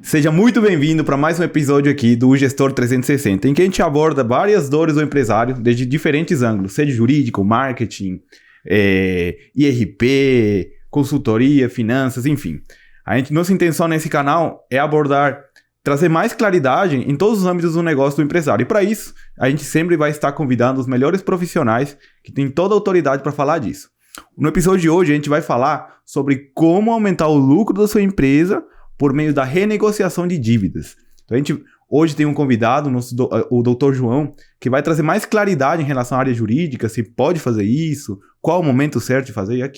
Seja muito bem-vindo para mais um episódio aqui do Gestor 360, em que a gente aborda várias dores do empresário desde diferentes ângulos, seja jurídico, marketing, IRP, consultoria, finanças, enfim. Nossa intenção nesse canal é trazer mais claridade em todos os âmbitos do negócio do empresário. E para isso, a gente sempre vai estar convidando os melhores profissionais que têm toda a autoridade para falar disso. No episódio de hoje, a gente vai falar sobre como aumentar o lucro da sua empresa por meio da renegociação de dívidas. Então, a gente hoje tem um convidado, o Dr. João, que vai trazer mais claridade em relação à área jurídica, se pode fazer isso, qual o momento certo de fazer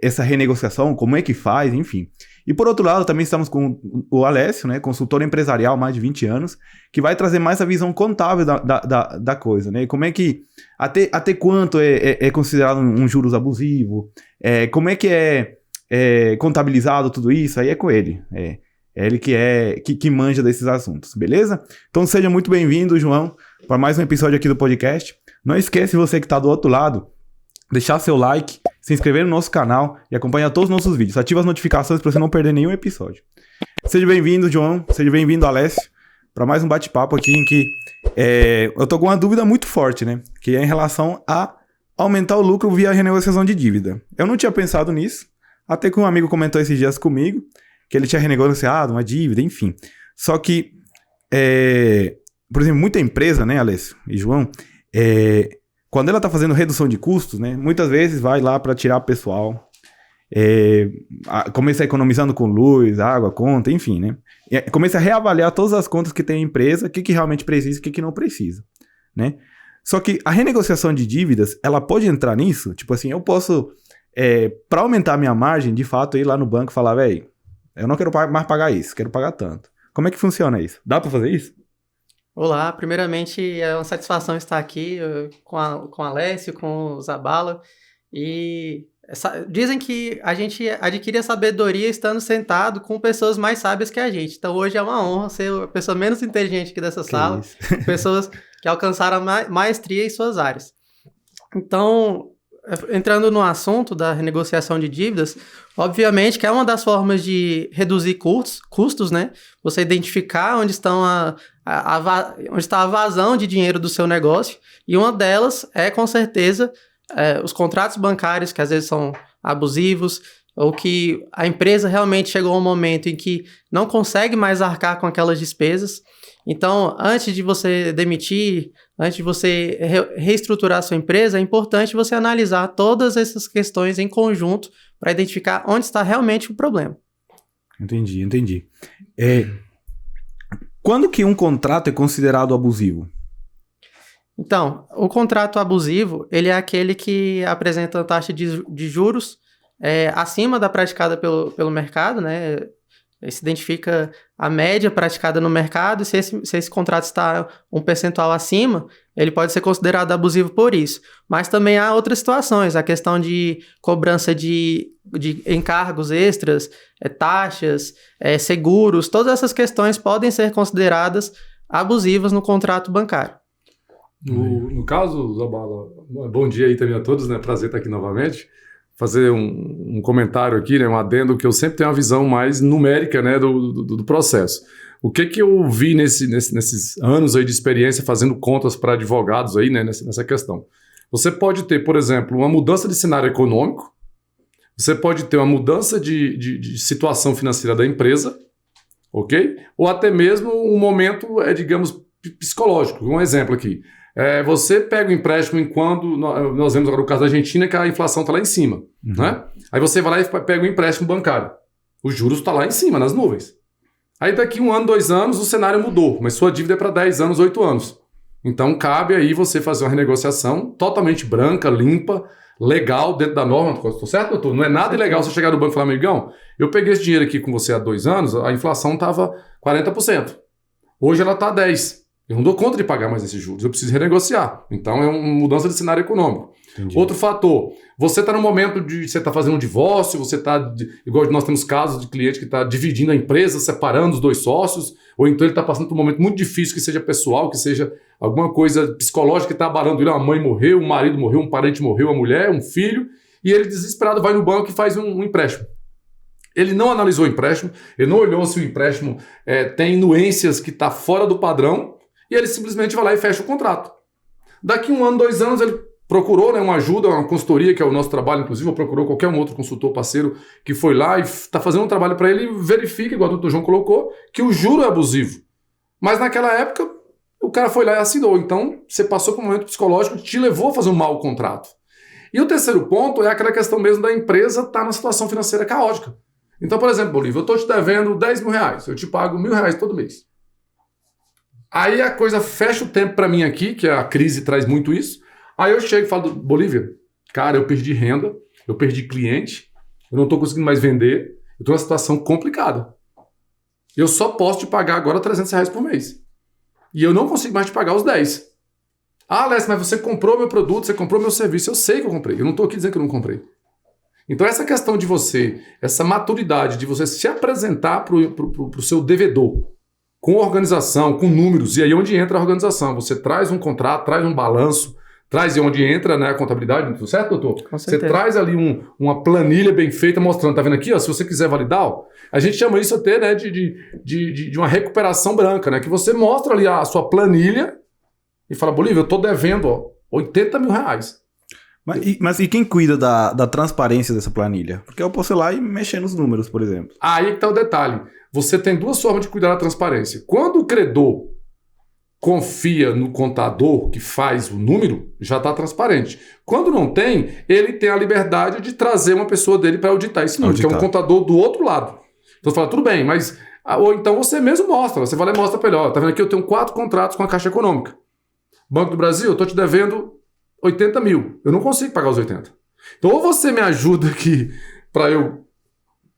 essa renegociação, como é que faz, enfim. E por outro lado, também estamos com o Alessio, né, consultor empresarial, mais de 20 anos, que vai trazer mais a visão contábil da coisa, né? Como é que, até quanto é considerado um juros abusivo, como é que é contabilizado tudo isso, aí é com ele. É ele que manja desses assuntos, beleza? Então seja muito bem-vindo, João, para mais um episódio aqui do podcast. Não esquece você que está do outro lado, deixar seu like, se inscrever no nosso canal e acompanhar todos os nossos vídeos. Ativa as notificações para você não perder nenhum episódio. Seja bem-vindo, João. Seja bem-vindo, Alessio, para mais um bate-papo aqui em que eu tô com uma dúvida muito forte, né? Que é em relação a aumentar o lucro via renegociação de dívida. Eu não tinha pensado nisso, até que um amigo comentou esses dias comigo que ele tinha renegociado uma dívida, enfim. Só que, por exemplo, muita empresa, né, Alessio e João, quando ela está fazendo redução de custos, né, muitas vezes vai lá para tirar pessoal, começa economizando com luz, água, conta, enfim, né? Começa a reavaliar todas as contas que tem a empresa, o que realmente precisa e o que não precisa, né? Só que a renegociação de dívidas, ela pode entrar nisso? Tipo assim, eu posso, para aumentar a minha margem, de fato, ir lá no banco e falar, velho, eu não quero mais pagar isso, quero pagar tanto. Como é que funciona isso? Dá para fazer isso? Olá, primeiramente é uma satisfação estar aqui com a Alessio, com o Zabala, e dizem que a gente adquire a sabedoria estando sentado com pessoas mais sábias que a gente, então hoje é uma honra ser a pessoa menos inteligente aqui dessa sala, pessoas que alcançaram a maestria em suas áreas. Então, entrando no assunto da renegociação de dívidas, obviamente que é uma das formas de reduzir custos, né? Você identificar onde está a vazão de dinheiro do seu negócio, e uma delas é, com certeza, os contratos bancários, que às vezes são abusivos, ou que a empresa realmente chegou a um momento em que não consegue mais arcar com aquelas despesas. Então, antes de você demitir, antes de você reestruturar a sua empresa, é importante você analisar todas essas questões em conjunto para identificar onde está realmente o problema. Entendi. Quando que um contrato é considerado abusivo? Então, o contrato abusivo, ele é aquele que apresenta a taxa de juros acima da praticada pelo mercado, né? Se identifica a média praticada no mercado, e se esse contrato está um percentual acima, ele pode ser considerado abusivo por isso. Mas também há outras situações, a questão de cobrança de encargos extras, taxas, seguros, todas essas questões podem ser consideradas abusivas no contrato bancário. No caso, Zabala, bom dia aí também a todos, né? Prazer estar aqui novamente. Fazer um comentário aqui, né, um adendo, que eu sempre tenho uma visão mais numérica, né, do processo. O que eu vi nesses anos aí de experiência fazendo contas para advogados aí, né, nessa questão? Você pode ter, por exemplo, uma mudança de cenário econômico, você pode ter uma mudança de situação financeira da empresa, ok? Ou até mesmo um momento, digamos, psicológico. Um exemplo aqui. Você pega o empréstimo enquanto nós vemos agora o caso da Argentina, que a inflação está lá em cima, né? Aí você vai lá e pega o empréstimo bancário. Os juros estão lá em cima, nas nuvens. Aí daqui 1 ano, 2 anos, o cenário mudou, mas sua dívida é para 10 anos, 8 anos. Então cabe aí você fazer uma renegociação totalmente branca, limpa, legal, dentro da norma. Estou certo, doutor? Não é nada ilegal você chegar no banco e falar, amigão, eu peguei esse dinheiro aqui com você há 2 anos, a inflação estava 40%. Hoje ela está 10%. Eu não dou conta de pagar mais esses juros, eu preciso renegociar. Então é uma mudança de cenário econômico. Entendi. Outro fator, você está no momento de você está fazendo um divórcio, você está, igual nós temos casos de cliente que está dividindo a empresa, separando os 2 sócios, ou então ele está passando por um momento muito difícil, que seja pessoal, que seja alguma coisa psicológica que está abalando ele, uma mãe morreu, um marido morreu, um parente morreu, uma mulher, um filho, e ele desesperado vai no banco e faz um empréstimo. Ele não analisou o empréstimo, ele não olhou se o empréstimo tem nuências que está fora do padrão, e ele simplesmente vai lá e fecha o contrato. Daqui 1 ano, 2 anos, ele procurou, né, uma ajuda, uma consultoria, que é o nosso trabalho, inclusive, ou procurou qualquer um outro consultor parceiro que foi lá e está fazendo um trabalho para ele e verifica, igual o Dr. João colocou, que o juro é abusivo. Mas naquela época, o cara foi lá e assinou. Então, você passou por um momento psicológico que te levou a fazer um mau contrato. E o terceiro ponto é aquela questão mesmo da empresa estar numa situação financeira caótica. Então, por exemplo, Bolívia, eu estou te devendo 10 mil reais, eu te pago R$1.000 todo mês. Aí a coisa fecha o tempo para mim aqui, que a crise traz muito isso. Aí eu chego e falo, Bolívia, cara, eu perdi renda, eu perdi cliente, eu não estou conseguindo mais vender, eu estou numa situação complicada. Eu só posso te pagar agora R$300 por mês. E eu não consigo mais te pagar os 10. Ah, Alessio, mas você comprou meu produto, você comprou meu serviço. Eu sei que eu comprei, eu não estou aqui dizendo que eu não comprei. Então essa questão de você, essa maturidade de você se apresentar para o seu devedor, com organização, com números, e aí onde entra a organização? Você traz um contrato, traz um balanço, traz onde entra, né, a contabilidade, certo, doutor? Com certeza. Você traz ali uma planilha bem feita mostrando, tá vendo aqui, ó, se você quiser validar, ó, a gente chama isso até, né, de uma recuperação branca, né, que você mostra ali a sua planilha e fala, Bolívia, eu tô devendo, ó, R$80 mil. Mas e quem cuida da transparência dessa planilha? Porque eu posso ir lá e mexer nos números, por exemplo. Aí que tá o detalhe. Você tem 2 formas de cuidar da transparência. Quando o credor confia no contador que faz o número, já está transparente. Quando não tem, ele tem a liberdade de trazer uma pessoa dele para auditar esse número, que é um contador do outro lado. Então você fala, tudo bem, mas... Ou então você mesmo mostra. Você vai lá e mostra para ele, ó, tá vendo aqui, eu tenho 4 contratos com a Caixa Econômica. Banco do Brasil, eu estou te devendo 80 mil. Eu não consigo pagar os 80. Então ou você me ajuda aqui para eu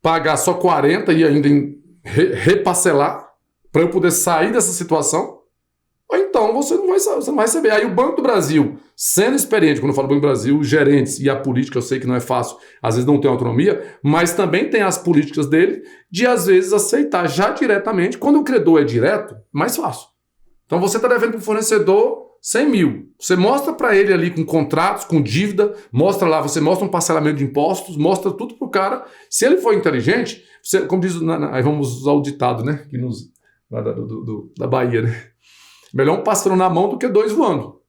pagar só 40 e ainda reparcelar para eu poder sair dessa situação, ou então você não vai receber. Aí o Banco do Brasil, sendo experiente, quando eu falo Banco do Brasil, os gerentes e a política, eu sei que não é fácil, às vezes não tem autonomia, mas também tem as políticas dele de às vezes aceitar já diretamente. Quando o credor é direto, mais fácil. Então você está devendo para o fornecedor 100 mil. Você mostra para ele ali com contratos, com dívida, mostra lá, você mostra um parcelamento de impostos, mostra tudo pro cara. Se ele for inteligente, você, como diz, aí vamos usar o ditado, né? Que da Bahia, né? Melhor um pássaro na mão do que 2 voando.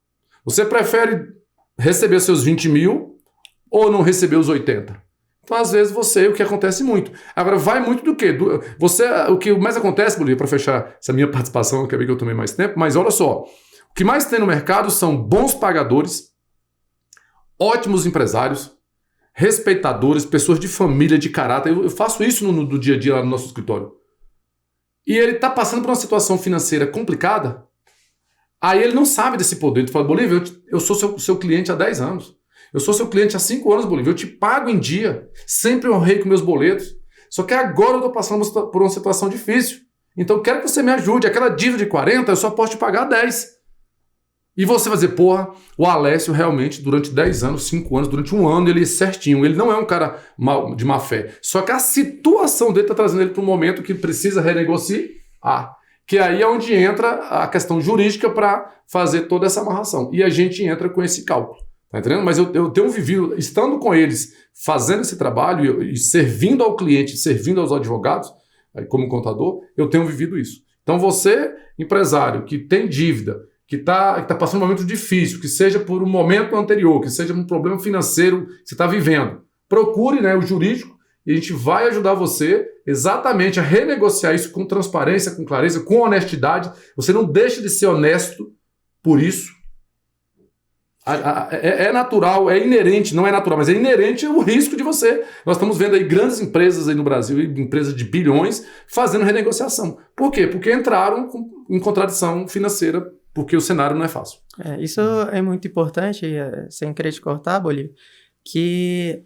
Você prefere receber seus 20 mil ou não receber os 80? Então, às vezes, o que acontece muito. Agora, vai muito do quê? O que mais acontece, Bolívia, para fechar essa minha participação, eu acabei que eu tomei mais tempo, mas olha só. O que mais tem no mercado são bons pagadores, ótimos empresários, respeitadores, pessoas de família, de caráter. Eu faço isso no dia a dia lá no nosso escritório. E ele está passando por uma situação financeira complicada, aí ele não sabe desse poder. Tu fala, Bolívia, eu sou seu cliente há 10 anos. Eu sou seu cliente há 5 anos, Bolívia. Eu te pago em dia. Sempre honrei com meus boletos. Só que agora eu estou passando por uma situação difícil. Então eu quero que você me ajude. Aquela dívida de 40, eu só posso te pagar 10. E você vai dizer, porra, o Alessio realmente, durante 10 anos, 5 anos, durante 1 ano, ele é certinho. Ele não é um cara de má fé. Só que a situação dele está trazendo ele para um momento que precisa renegociar. Que aí é onde entra a questão jurídica para fazer toda essa amarração. E a gente entra com esse cálculo. Tá entendendo? Mas eu tenho vivido, estando com eles, fazendo esse trabalho e servindo ao cliente, servindo aos advogados, como contador, eu tenho vivido isso. Então você, empresário, que tem dívida, que tá passando um momento difícil, que seja por um momento anterior, que seja um problema financeiro que você está vivendo, procure, né, o jurídico e a gente vai ajudar você exatamente a renegociar isso com transparência, com clareza, com honestidade. Você não deixa de ser honesto por isso. É natural, é inerente, não é natural, mas é inerente o risco de você. Nós estamos vendo aí grandes empresas aí no Brasil, empresas de bilhões, fazendo renegociação. Por quê? Porque entraram em contradição financeira, porque o cenário não é fácil. Isso é muito importante, sem querer te cortar, Bolívia, que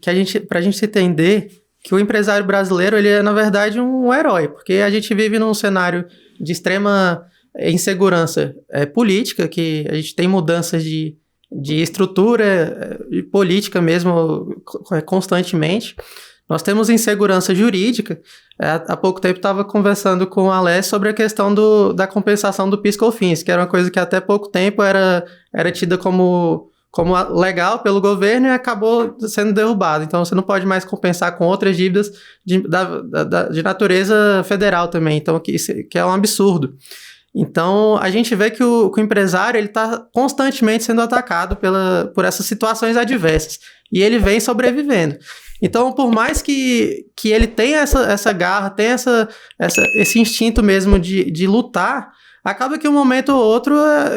para a gente entender que o empresário brasileiro ele é, na verdade, um herói, porque a gente vive num cenário de extrema insegurança política, que a gente tem mudanças de estrutura e política mesmo constantemente. Nós temos insegurança jurídica. Há pouco tempo estava conversando com o Alessio sobre a questão da compensação do PIS/COFINS, que era uma coisa que até pouco tempo era tida como como legal pelo governo e acabou sendo derrubado. Então, você não pode mais compensar com outras dívidas de natureza federal também, então que é um absurdo. Então, a gente vê que o empresário está constantemente sendo atacado por essas situações adversas. E ele vem sobrevivendo. Então, por mais que ele tenha essa garra, tenha esse instinto mesmo de lutar, acaba que um momento ou outro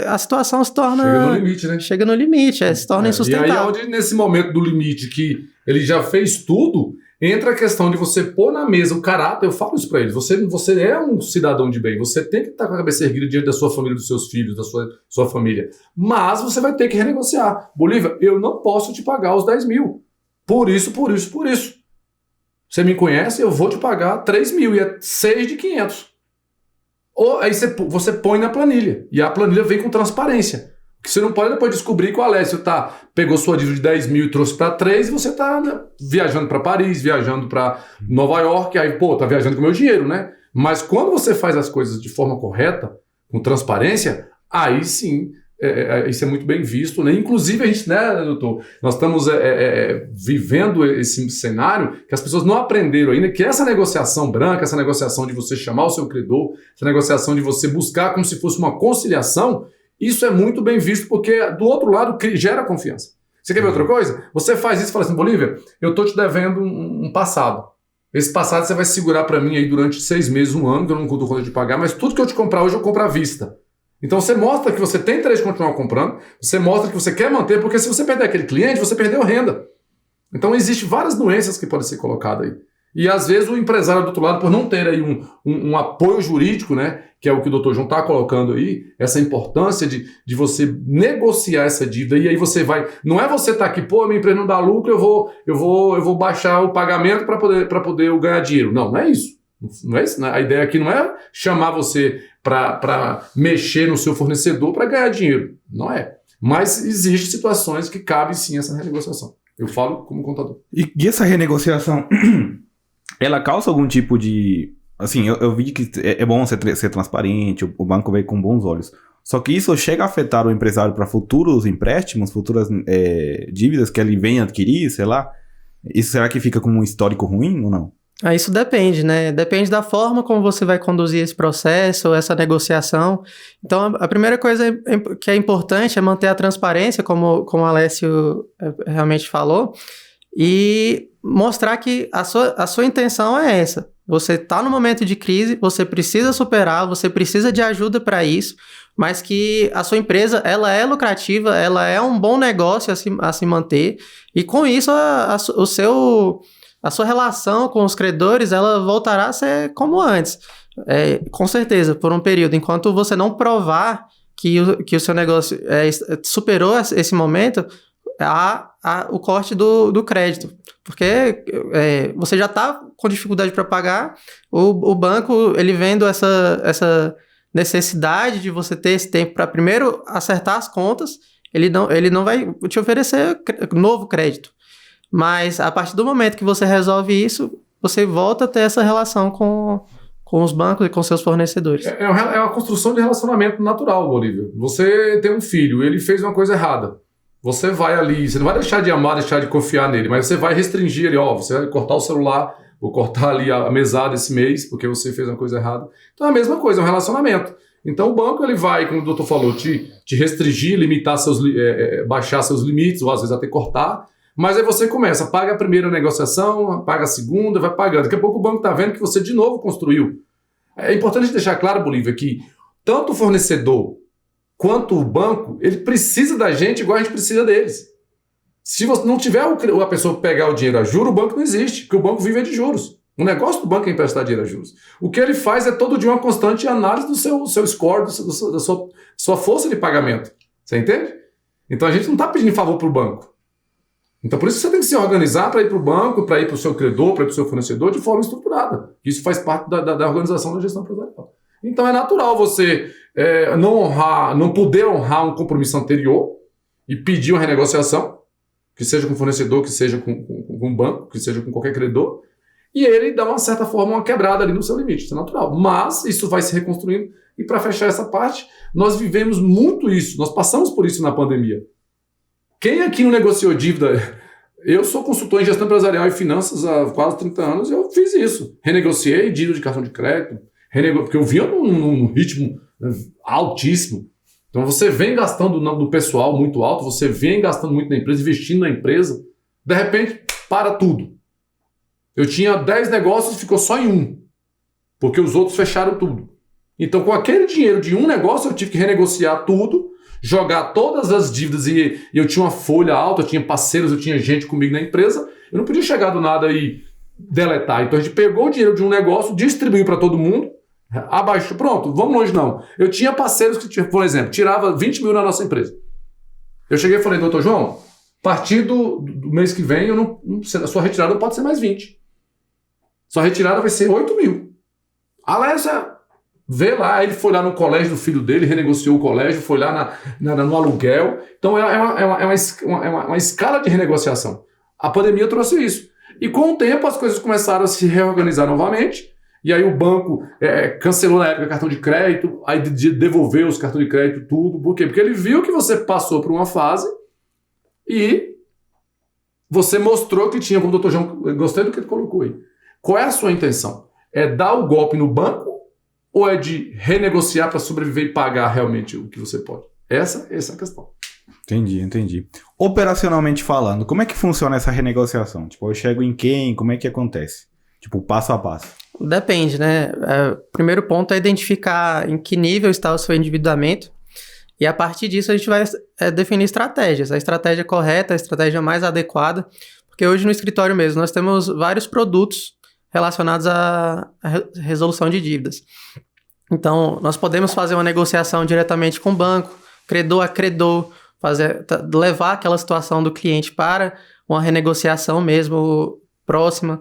a situação se torna... Chega no limite, né? Chega no limite, se torna insustentável. E aí, onde nesse momento do limite que ele já fez tudo, entra a questão de você pôr na mesa o caráter. Eu falo isso pra eles. Você é um cidadão de bem. Você tem que estar com a cabeça erguida diante da sua família, dos seus filhos, da sua família. Mas você vai ter que renegociar. Bolívia, eu não posso te pagar os 10 mil. Por isso. Você me conhece, eu vou te pagar 3 mil e é 6 de 500. Ou aí você põe na planilha. E a planilha vem com transparência. Porque você não pode depois descobrir que o Alessio pegou sua dívida de 10 mil e trouxe para 3 e você tá, né, viajando para Paris, viajando para Nova York, aí, tá viajando com o meu dinheiro, né? Mas quando você faz as coisas de forma correta, com transparência, aí sim, isso é muito bem visto, né? Inclusive, a gente, né, doutor, nós estamos vivendo esse cenário que as pessoas não aprenderam ainda, que essa negociação branca, essa negociação de você chamar o seu credor, essa negociação de você buscar como se fosse uma conciliação, isso é muito bem visto, porque do outro lado gera confiança. Você quer ver outra coisa? Você faz isso e fala assim, Bolívia, eu tô te devendo um passado. Esse passado você vai segurar para mim aí durante 6 meses, 1 ano, que eu não dou conta de pagar, mas tudo que eu te comprar hoje eu compro à vista. Então você mostra que você tem interesse de continuar comprando, você mostra que você quer manter, porque se você perder aquele cliente, você perdeu renda. Então existem várias doenças que podem ser colocadas aí. E às vezes o empresário do outro lado, por não ter aí um apoio jurídico, né, que é o que o Dr. João está colocando aí, essa importância de você negociar essa dívida, e aí você vai, não é você estar aqui, minha empresa não dá lucro, eu vou baixar o pagamento para poder eu ganhar dinheiro. Não é isso. Não é isso, né? A ideia aqui não é chamar você para mexer no seu fornecedor para ganhar dinheiro. Não é. Mas existem situações que cabe sim essa renegociação. Eu falo como contador. E essa renegociação, ela causa algum tipo de... Assim, eu vi que é bom ser transparente, o banco vem com bons olhos. Só que isso chega a afetar o empresário para futuros empréstimos, futuras dívidas que ele venha adquirir, sei lá. Isso será que fica com um histórico ruim ou não? Isso depende, né? Depende da forma como você vai conduzir esse processo, essa negociação. Então, a primeira coisa que é importante é manter a transparência, como o Alessio realmente falou, e mostrar que a sua intenção é essa. Você está no momento de crise, você precisa superar, você precisa de ajuda para isso, mas que a sua empresa ela é lucrativa, ela é um bom negócio a se manter, e com isso a sua relação com os credores ela voltará a ser como antes. Com certeza, por um período. Enquanto você não provar que o seu negócio superou esse momento, há o corte do crédito. Porque você já está com dificuldade para pagar, o banco, ele vendo essa necessidade de você ter esse tempo para primeiro acertar as contas, ele não vai te oferecer novo crédito. Mas a partir do momento que você resolve isso, você volta a ter essa relação com os bancos e com seus fornecedores. É uma construção de relacionamento natural, Bolívia. Você tem um filho, ele fez uma coisa errada. Você vai ali, você não vai deixar de amar, deixar de confiar nele, mas você vai restringir ele, você vai cortar o celular, vou cortar ali a mesada esse mês, porque você fez uma coisa errada. Então é a mesma coisa, é um relacionamento. Então o banco ele vai, como o doutor falou, te restringir, limitar baixar seus limites, ou às vezes até cortar. Mas aí você começa, paga a primeira negociação, paga a segunda, vai pagando. Daqui a pouco o banco está vendo que você de novo construiu. É importante deixar claro, Bolívia, que tanto o fornecedor quanto o banco, ele precisa da gente igual a gente precisa deles. Se você não tiver a pessoa pegar o dinheiro a juros, o banco não existe, porque o banco vive de juros. O negócio do banco é emprestar dinheiro a juros. O que ele faz é todo dia uma constante análise do seu score, da sua força de pagamento. Você entende? Então a gente não está pedindo favor para o banco. Então, por isso você tem que se organizar para ir para o banco, para ir para o seu credor, para ir para o seu fornecedor de forma estruturada. Isso faz parte da organização da gestão empresarial. Então, é natural você não poder honrar um compromisso anterior e pedir uma renegociação, que seja com o fornecedor, que seja com um banco, que seja com qualquer credor, e ele dá uma certa forma, uma quebrada ali no seu limite. Isso é natural. Mas isso vai se reconstruindo. E para fechar essa parte, nós vivemos muito isso. Nós passamos por isso na pandemia. Quem aqui não negociou dívida? Eu sou consultor em gestão empresarial e finanças há quase 30 anos, eu fiz isso. Renegociei dívida de cartão de crédito, porque eu vinha num ritmo, né, altíssimo. Então você vem gastando do pessoal muito alto, você vem gastando muito na empresa, investindo na empresa, de repente para tudo. Eu tinha 10 negócios e ficou só em um, porque os outros fecharam tudo. Então com aquele dinheiro de um negócio eu tive que renegociar tudo, jogar todas as dívidas e eu tinha uma folha alta, eu tinha parceiros, eu tinha gente comigo na empresa, eu não podia chegar do nada e deletar. Então a gente pegou o dinheiro de um negócio, distribuiu para todo mundo, abaixo, pronto, vamos longe não. Eu tinha parceiros que, por exemplo, tirava 20 mil na nossa empresa. Eu cheguei e falei, doutor João, a partir do mês que vem, a sua retirada não pode ser mais 20. Sua retirada vai ser 8 mil. Alessa, vê lá, ele foi lá no colégio do filho dele, renegociou o colégio, foi lá no aluguel. Então é uma escala de renegociação. A pandemia trouxe isso. E com o tempo as coisas começaram a se reorganizar novamente. E aí o banco cancelou na época cartão de crédito, aí devolveu os cartões de crédito, tudo. Por quê? Porque ele viu que você passou por uma fase e você mostrou que tinha, como o doutor João, gostei do que ele colocou aí. Qual é a sua intenção? É dar o golpe no banco ou é de renegociar para sobreviver e pagar realmente o que você pode? Essa é a questão. Entendi. Operacionalmente falando, como é que funciona essa renegociação? Tipo, eu chego em quem? Como é que acontece? Tipo, passo a passo. Depende, né? O primeiro ponto é identificar em que nível está o seu endividamento e a partir disso a gente vai definir estratégias. A estratégia correta, a estratégia mais adequada, porque hoje no escritório mesmo nós temos vários produtos relacionados à resolução de dívidas. Então, nós podemos fazer uma negociação diretamente com o banco, credor a credor, levar aquela situação do cliente para uma renegociação mesmo próxima.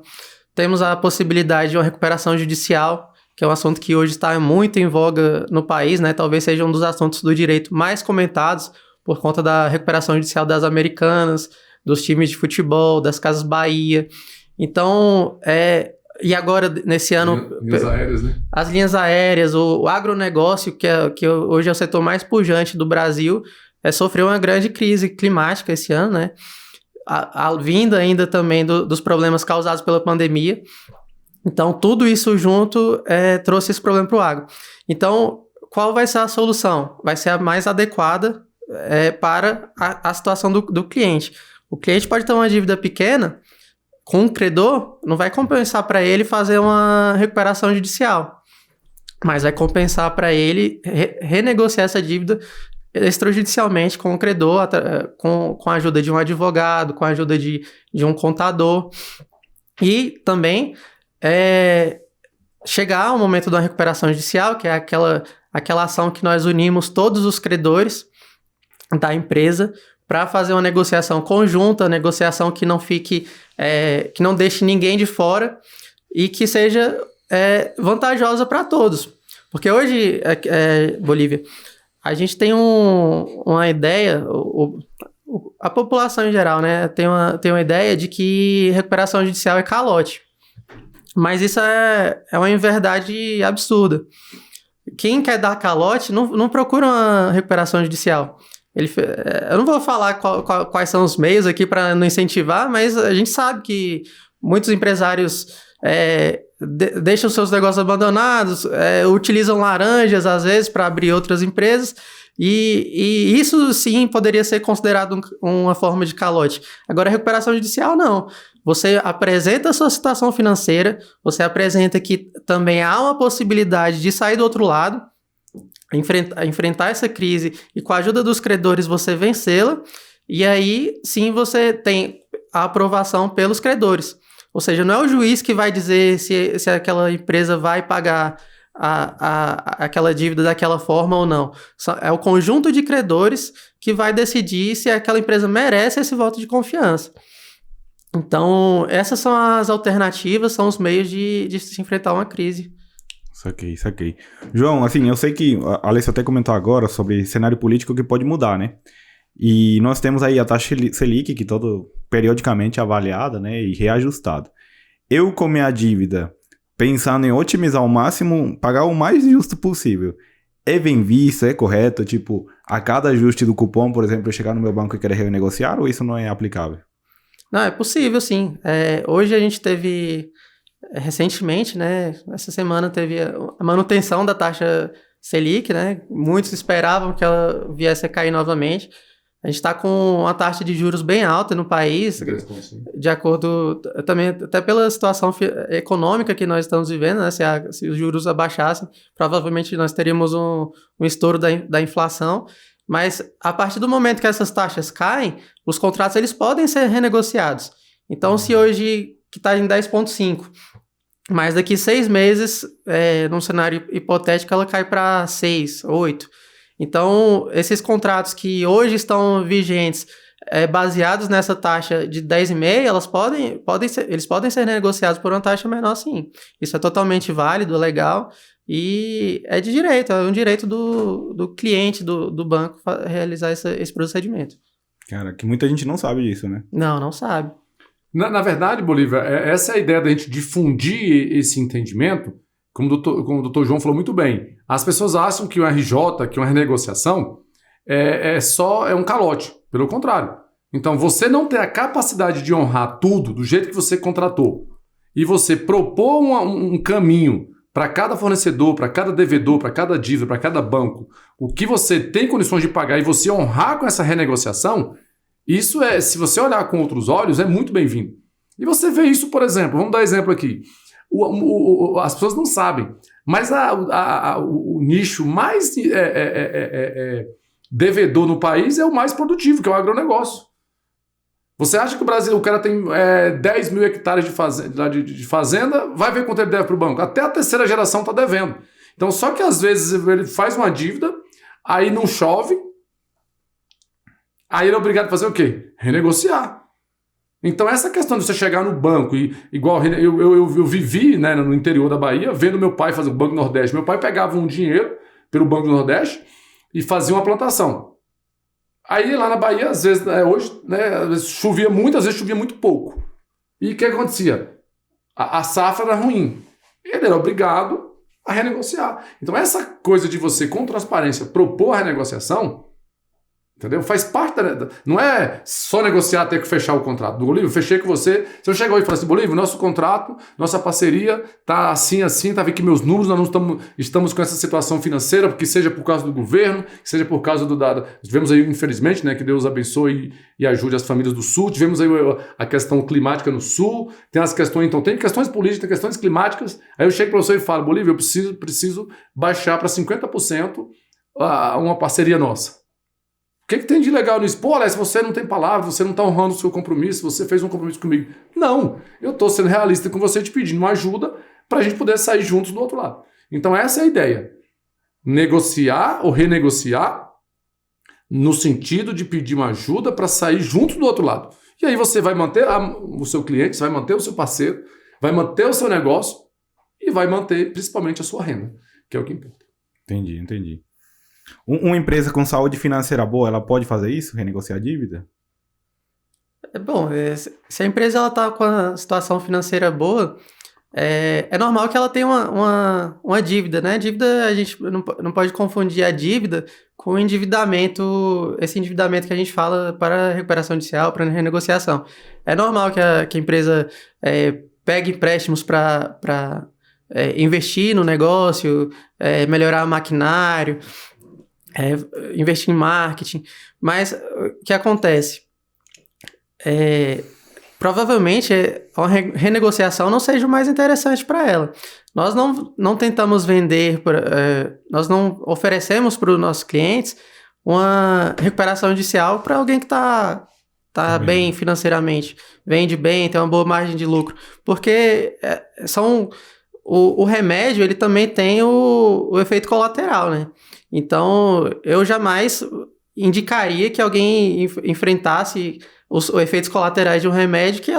Temos a possibilidade de uma recuperação judicial, que é um assunto que hoje está muito em voga no país, né? Talvez seja um dos assuntos do direito mais comentados por conta da recuperação judicial das Americanas, dos times de futebol, das Casas Bahia. Então, e agora, nesse ano... Linhas aéreas, né? As linhas aéreas, o agronegócio, que hoje é o setor mais pujante do Brasil, sofreu uma grande crise climática esse ano, né? Vinda ainda também dos problemas causados pela pandemia. Então, tudo isso junto trouxe esse problema para o agro. Então, qual vai ser a solução? Vai ser a mais adequada para a situação do cliente. O cliente pode ter uma dívida pequena, com o credor, não vai compensar para ele fazer uma recuperação judicial, mas vai compensar para ele renegociar essa dívida extrajudicialmente com o credor, com a ajuda de um advogado, com a ajuda de um contador. E também chegar ao momento da recuperação judicial, que é aquela ação que nós unimos todos os credores da empresa para fazer uma negociação conjunta, negociação que não fique, que não deixe ninguém de fora e que seja vantajosa para todos. Porque hoje, Bolívia, a gente tem uma ideia, a população em geral, né, tem uma ideia de que recuperação judicial é calote. Mas isso é uma inverdade absurda. Quem quer dar calote não procura uma recuperação judicial. Eu não vou falar quais são os meios aqui para não incentivar, mas a gente sabe que muitos empresários deixam seus negócios abandonados, utilizam laranjas às vezes para abrir outras empresas e isso sim poderia ser considerado uma forma de calote. Agora, a recuperação judicial não. Você apresenta a sua situação financeira, você apresenta que também há uma possibilidade de sair do outro lado, enfrentar essa crise e com a ajuda dos credores você vencê-la, e aí sim você tem a aprovação pelos credores. Ou seja, não é o juiz que vai dizer se aquela empresa vai pagar aquela dívida daquela forma ou não. É o conjunto de credores que vai decidir se aquela empresa merece esse voto de confiança. Então, essas são as alternativas, são os meios de se enfrentar uma crise. Saquei. João, assim, eu sei que a Alessia até comentou agora sobre cenário político que pode mudar, né? E nós temos aí a taxa Selic, que periodicamente é avaliada, né, e reajustada. Eu, com minha dívida, pensando em otimizar ao máximo, pagar o mais justo possível, é bem visto, é correto? Tipo, a cada ajuste do cupom, por exemplo, eu chegar no meu banco e querer renegociar, ou isso não é aplicável? Não, é possível, sim. Hoje a gente teve, recentemente, né, essa semana teve a manutenção da taxa Selic, né? Muitos esperavam que ela viesse a cair novamente. A gente está com uma taxa de juros bem alta no país, de acordo também até pela situação econômica que nós estamos vivendo, né? Se os juros abaixassem, provavelmente nós teríamos um estouro da inflação. Mas a partir do momento que essas taxas caem, os contratos eles podem ser renegociados. Então, se hoje que está em 10,5, mas daqui 6 meses, num cenário hipotético, ela cai para 6, 8. Então, esses contratos que hoje estão vigentes, baseados nessa taxa de 10,5, eles podem ser negociados por uma taxa menor, sim. Isso é totalmente válido, legal, e é de direito, é um direito do cliente do banco realizar esse procedimento. Cara, que muita gente não sabe disso, né? Não sabe. Na verdade, Bolívia, essa é a ideia da gente difundir esse entendimento. Como o doutor João falou muito bem, as pessoas acham que o RJ, que uma renegociação, é um calote. Pelo contrário. Então, você não ter a capacidade de honrar tudo do jeito que você contratou e você propor um caminho para cada fornecedor, para cada devedor, para cada dívida, para cada banco, o que você tem condições de pagar e você honrar com essa renegociação, isso se você olhar com outros olhos, é muito bem-vindo. E você vê isso, por exemplo, vamos dar exemplo aqui. As pessoas não sabem, mas o nicho mais devedor no país é o mais produtivo, que é o agronegócio. Você acha que o Brasil, o cara tem 10 mil hectares de fazenda, vai ver quanto ele deve para o banco? Até a terceira geração está devendo. Então, só que às vezes ele faz uma dívida, aí não chove, aí ele é obrigado a fazer o quê? Renegociar. Então, essa questão de você chegar no banco, igual eu vivi, né, no interior da Bahia, vendo meu pai fazer o Banco Nordeste. Meu pai pegava um dinheiro pelo Banco do Nordeste e fazia uma plantação. Aí lá na Bahia, às vezes, hoje, né, às vezes chovia muito, às vezes chovia muito pouco. E o que acontecia? A safra era ruim. Ele era obrigado a renegociar. Então, essa coisa de você, com transparência, propor a renegociação, entendeu? Faz parte não é só negociar, ter que fechar o contrato. Do Bolívia, eu fechei com você. Se eu chegar hoje e falar assim, Bolívia, nosso contrato, nossa parceria tá assim, tá vendo que meus números, nós não estamos com essa situação financeira, porque seja por causa do governo, que seja por causa tivemos aí, infelizmente, né, que Deus abençoe e ajude as famílias do Sul, tivemos aí a questão climática no Sul, tem as questões, então tem questões políticas, tem questões climáticas. Aí eu chego para você e falo, Bolívia, eu preciso baixar para 50% uma parceria nossa. O que tem de legal nisso? Pô, Alex, você não tem palavra, você não está honrando o seu compromisso, você fez um compromisso comigo. Não, eu estou sendo realista com você, te pedindo uma ajuda para a gente poder sair juntos do outro lado. Então essa é a ideia. Negociar ou renegociar no sentido de pedir uma ajuda para sair juntos do outro lado. E aí você vai manter o seu cliente, você vai manter o seu parceiro, vai manter o seu negócio e vai manter principalmente a sua renda, que é o que importa. Entendi. Uma empresa com saúde financeira boa, ela pode fazer isso? Renegociar a dívida? Bom, se a empresa está com a situação financeira boa, é normal que ela tenha uma dívida, né? Dívida, a gente não pode confundir a dívida com o endividamento, esse endividamento que a gente fala para recuperação judicial, para renegociação. É normal que a empresa pegue empréstimos para investir no negócio, melhorar o maquinário, investir em marketing, mas o que acontece? Provavelmente uma renegociação não seja o mais interessante para ela. Nós não tentamos vender, nós não oferecemos para os nossos clientes uma recuperação judicial para alguém que está bem financeiramente, vende bem, tem uma boa margem de lucro, porque o remédio ele também tem o efeito colateral, né? Então, eu jamais indicaria que alguém enfrentasse os efeitos colaterais de um remédio que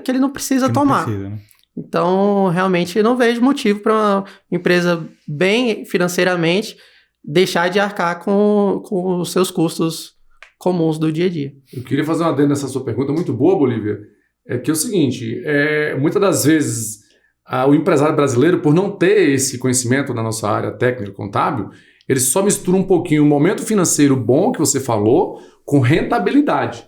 ele não precisa tomar. Precisa, né? Então, realmente, eu não vejo motivo para uma empresa bem financeiramente deixar de arcar com os seus custos comuns do dia a dia. Eu queria fazer uma adendo nessa sua pergunta, muito boa, Bolívia. Que é o seguinte, muitas das vezes o empresário brasileiro, por não ter esse conhecimento na nossa área técnica contábil, Ele só mistura um pouquinho o momento financeiro bom que você falou com rentabilidade.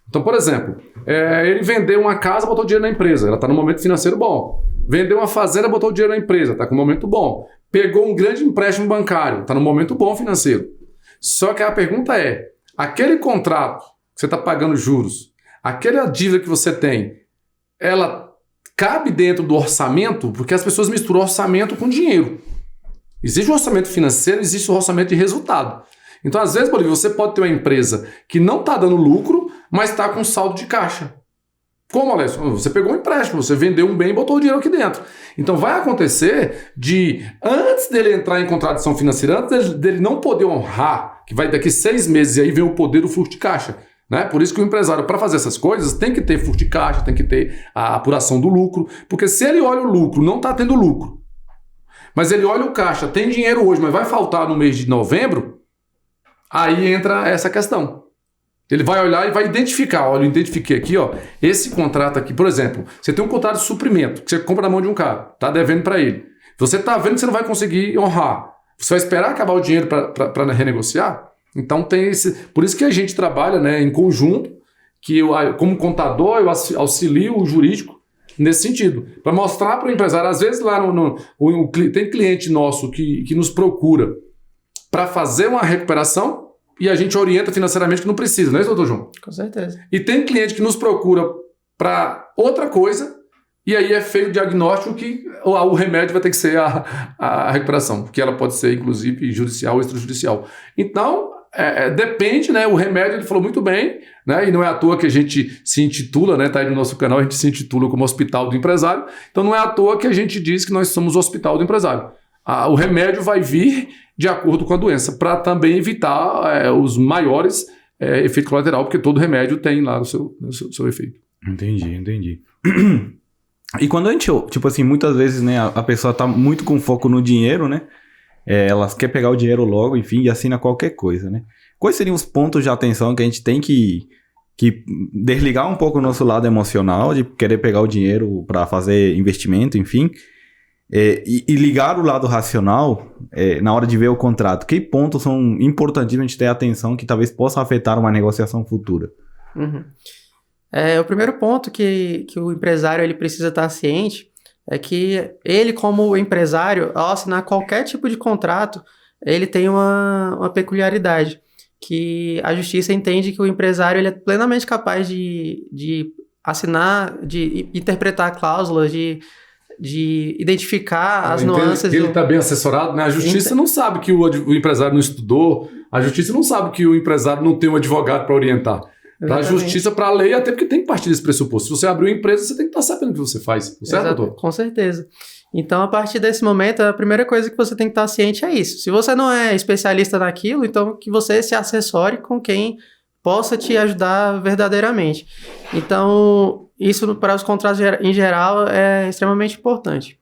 Então, por exemplo, ele vendeu uma casa, botou dinheiro na empresa, ela está no momento financeiro bom. Vendeu uma fazenda, botou dinheiro na empresa, está com um momento bom. Pegou um grande empréstimo bancário, está no momento bom financeiro. Só que a pergunta é, aquele contrato que você está pagando juros, aquela dívida que você tem, ela cabe dentro do orçamento? Porque as pessoas misturam orçamento com dinheiro. Existe um orçamento financeiro, existe um orçamento de resultado. Então, às vezes, Bolívia, você pode ter uma empresa que não está dando lucro, mas está com saldo de caixa. Como, Alessio? Você pegou um empréstimo, você vendeu um bem e botou o dinheiro aqui dentro. Então, vai acontecer de, antes dele entrar em contradição financeira, antes dele não poder honrar, que vai daqui 6 meses, e aí vem o poder do fluxo de caixa. Né? Por isso que o empresário, para fazer essas coisas, tem que ter fluxo de caixa, tem que ter a apuração do lucro, porque se ele olha o lucro, não está tendo lucro, mas ele olha o caixa, tem dinheiro hoje, mas vai faltar no mês de novembro, aí entra essa questão. Ele vai olhar e vai identificar. Olha, eu identifiquei aqui, ó, esse contrato aqui, por exemplo, você tem um contrato de suprimento, que você compra na mão de um cara, tá devendo para ele. Você tá vendo que você não vai conseguir honrar. Você vai esperar acabar o dinheiro para renegociar? Então tem esse... Por isso que a gente trabalha, né, em conjunto, que eu, como contador, eu auxilio o jurídico nesse sentido, para mostrar para o empresário. Às vezes lá tem cliente nosso que nos procura para fazer uma recuperação, e a gente orienta financeiramente que não precisa, não é isso, doutor João? Com certeza. E tem cliente que nos procura para outra coisa, e aí é feito o diagnóstico que o remédio vai ter que ser a recuperação, que ela pode ser, inclusive, judicial ou extrajudicial. Então, depende, né? O remédio, ele falou muito bem, né? E não é à toa que a gente se intitula, né? Tá aí no nosso canal, a gente se intitula como Hospital do Empresário. Então, não é à toa que a gente diz que nós somos o Hospital do Empresário. O remédio vai vir de acordo com a doença, para também evitar os maiores efeitos colaterais, porque todo remédio tem lá o seu efeito. Entendi. E quando a gente, tipo assim, muitas vezes, né, a pessoa tá muito com foco no dinheiro, né? Ela quer pegar o dinheiro logo, enfim, e assina qualquer coisa, né? Quais seriam os pontos de atenção que a gente tem que desligar um pouco o nosso lado emocional, de querer pegar o dinheiro para fazer investimento, enfim, e ligar o lado racional na hora de ver o contrato? Que pontos são importantíssimos a gente ter atenção que talvez possa afetar uma negociação futura? Uhum. O primeiro ponto que o empresário ele precisa estar ciente é que ele, como empresário, ao assinar qualquer tipo de contrato, ele tem uma peculiaridade, que a justiça entende que o empresário ele é plenamente capaz de assinar, de interpretar cláusulas, de identificar as nuances. Ele está bem assessorado, né? A justiça não sabe que o empresário não estudou, a justiça não sabe que o empresário não tem um advogado para orientar. Para a justiça, para a lei, até porque tem que partir desse pressuposto. Se você abrir uma empresa, você tem que estar sabendo o que você faz. Certo, doutor? Com certeza. Então, a partir desse momento, a primeira coisa que você tem que estar ciente é isso. Se você não é especialista naquilo, então que você se assessore com quem possa te ajudar verdadeiramente. Então, isso para os contratos em geral é extremamente importante.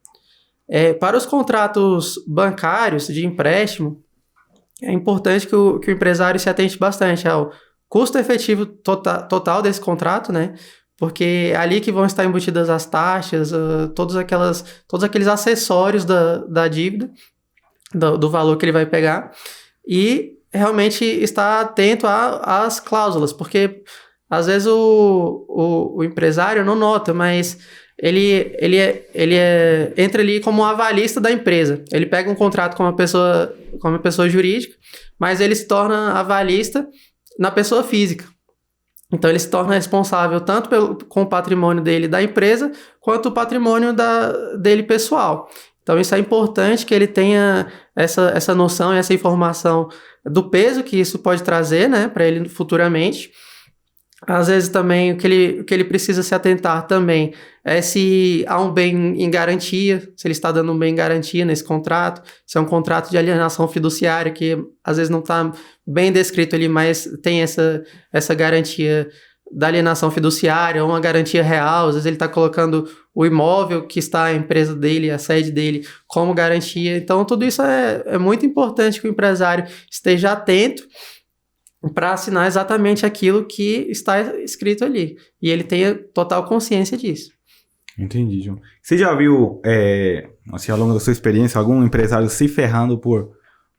Para os contratos bancários de empréstimo, é importante que o empresário se atente bastante ao custo efetivo total desse contrato, né? Porque é ali que vão estar embutidas as taxas, todos aqueles acessórios da dívida, do valor que ele vai pegar, e realmente estar atento às cláusulas, porque às vezes o empresário não nota, mas ele entra ali como um avalista da empresa. Ele pega um contrato com uma pessoa jurídica, mas ele se torna avalista na pessoa física. Então ele se torna responsável tanto com o patrimônio dele da empresa, quanto o patrimônio dele pessoal. Então isso é importante que ele tenha essa noção e essa informação do peso que isso pode trazer, né, para ele futuramente. Às vezes também o que ele precisa se atentar também é se há um bem em garantia, se ele está dando um bem em garantia nesse contrato, se é um contrato de alienação fiduciária, que às vezes não está bem descrito ali, mas tem essa garantia da alienação fiduciária, uma garantia real. Às vezes ele está colocando o imóvel que está a empresa dele, a sede dele, como garantia. Então tudo isso é muito importante que o empresário esteja atento para assinar exatamente aquilo que está escrito ali. E ele tenha total consciência disso. Entendi, João. Você já viu, assim, ao longo da sua experiência, algum empresário se ferrando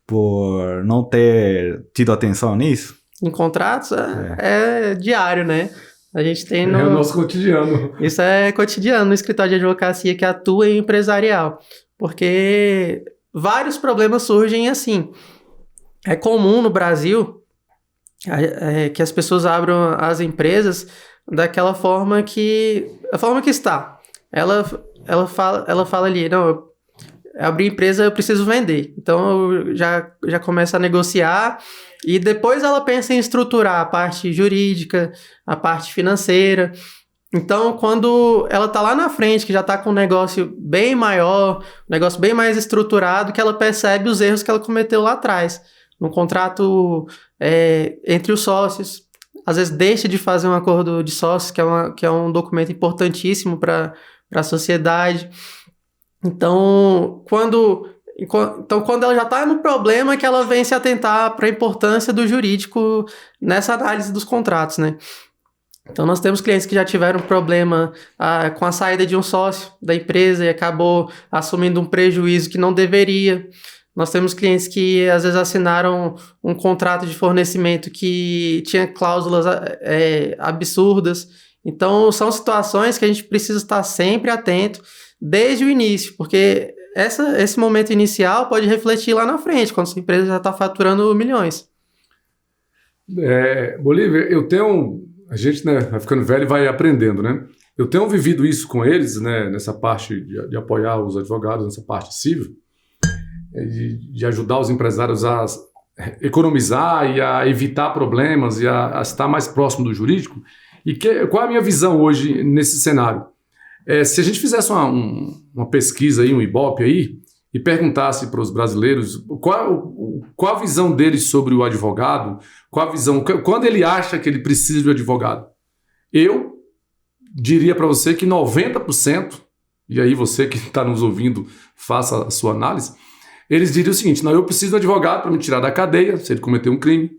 por não ter tido atenção nisso? Em contratos é diário, né? A gente tem É o nosso cotidiano. Isso é cotidiano no escritório de advocacia que atua em empresarial. Porque vários problemas surgem assim. É comum no Brasil que as pessoas abram as empresas daquela forma que... A forma que está. Ela fala ali, não, eu abri empresa, eu preciso vender. Então, eu já começa a negociar e depois ela pensa em estruturar a parte jurídica, a parte financeira. Então, quando ela está lá na frente, que já está com um negócio bem maior, um negócio bem mais estruturado, que ela percebe os erros que ela cometeu lá atrás. No contrato entre os sócios. Às vezes deixa de fazer um acordo de sócios, que é um documento importantíssimo para a sociedade. Então, quando ela já está no problema, que ela vem se atentar para a importância do jurídico nessa análise dos contratos, né? Então, nós temos clientes que já tiveram problema com a saída de um sócio da empresa e acabou assumindo um prejuízo que não deveria. Nós temos clientes que, às vezes, assinaram um contrato de fornecimento que tinha cláusulas absurdas. Então, são situações que a gente precisa estar sempre atento desde o início, porque esse momento inicial pode refletir lá na frente, quando sua empresa já está faturando milhões. Bolívia, a gente, né, vai ficando velho e vai aprendendo, né? Eu tenho vivido isso com eles, né, nessa parte de apoiar os advogados, nessa parte civil, de ajudar os empresários a economizar e a evitar problemas e a estar mais próximo do jurídico. E qual é a minha visão hoje nesse cenário? Se a gente fizesse uma pesquisa aí, um Ibope aí, e perguntasse para os brasileiros qual a visão deles sobre o advogado, qual a visão, quando ele acha que ele precisa de um advogado, eu diria para você que 90%, e aí você que está nos ouvindo faça a sua análise, eles diriam o seguinte: não, eu preciso de um advogado para me tirar da cadeia se ele cometer um crime.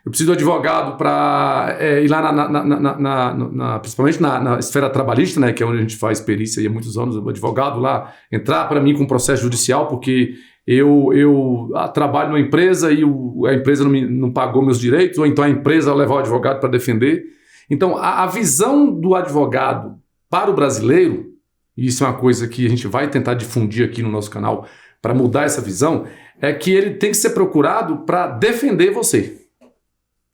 Eu preciso de um advogado para ir lá, principalmente na esfera trabalhista, né, que é onde a gente faz perícia há muitos anos, o advogado lá entrar para mim com um processo judicial porque eu trabalho numa empresa e a empresa não pagou meus direitos, ou então a empresa levar o advogado para defender. Então, a visão do advogado para o brasileiro, e isso é uma coisa que a gente vai tentar difundir aqui no nosso canal para mudar essa visão, é que ele tem que ser procurado para defender você.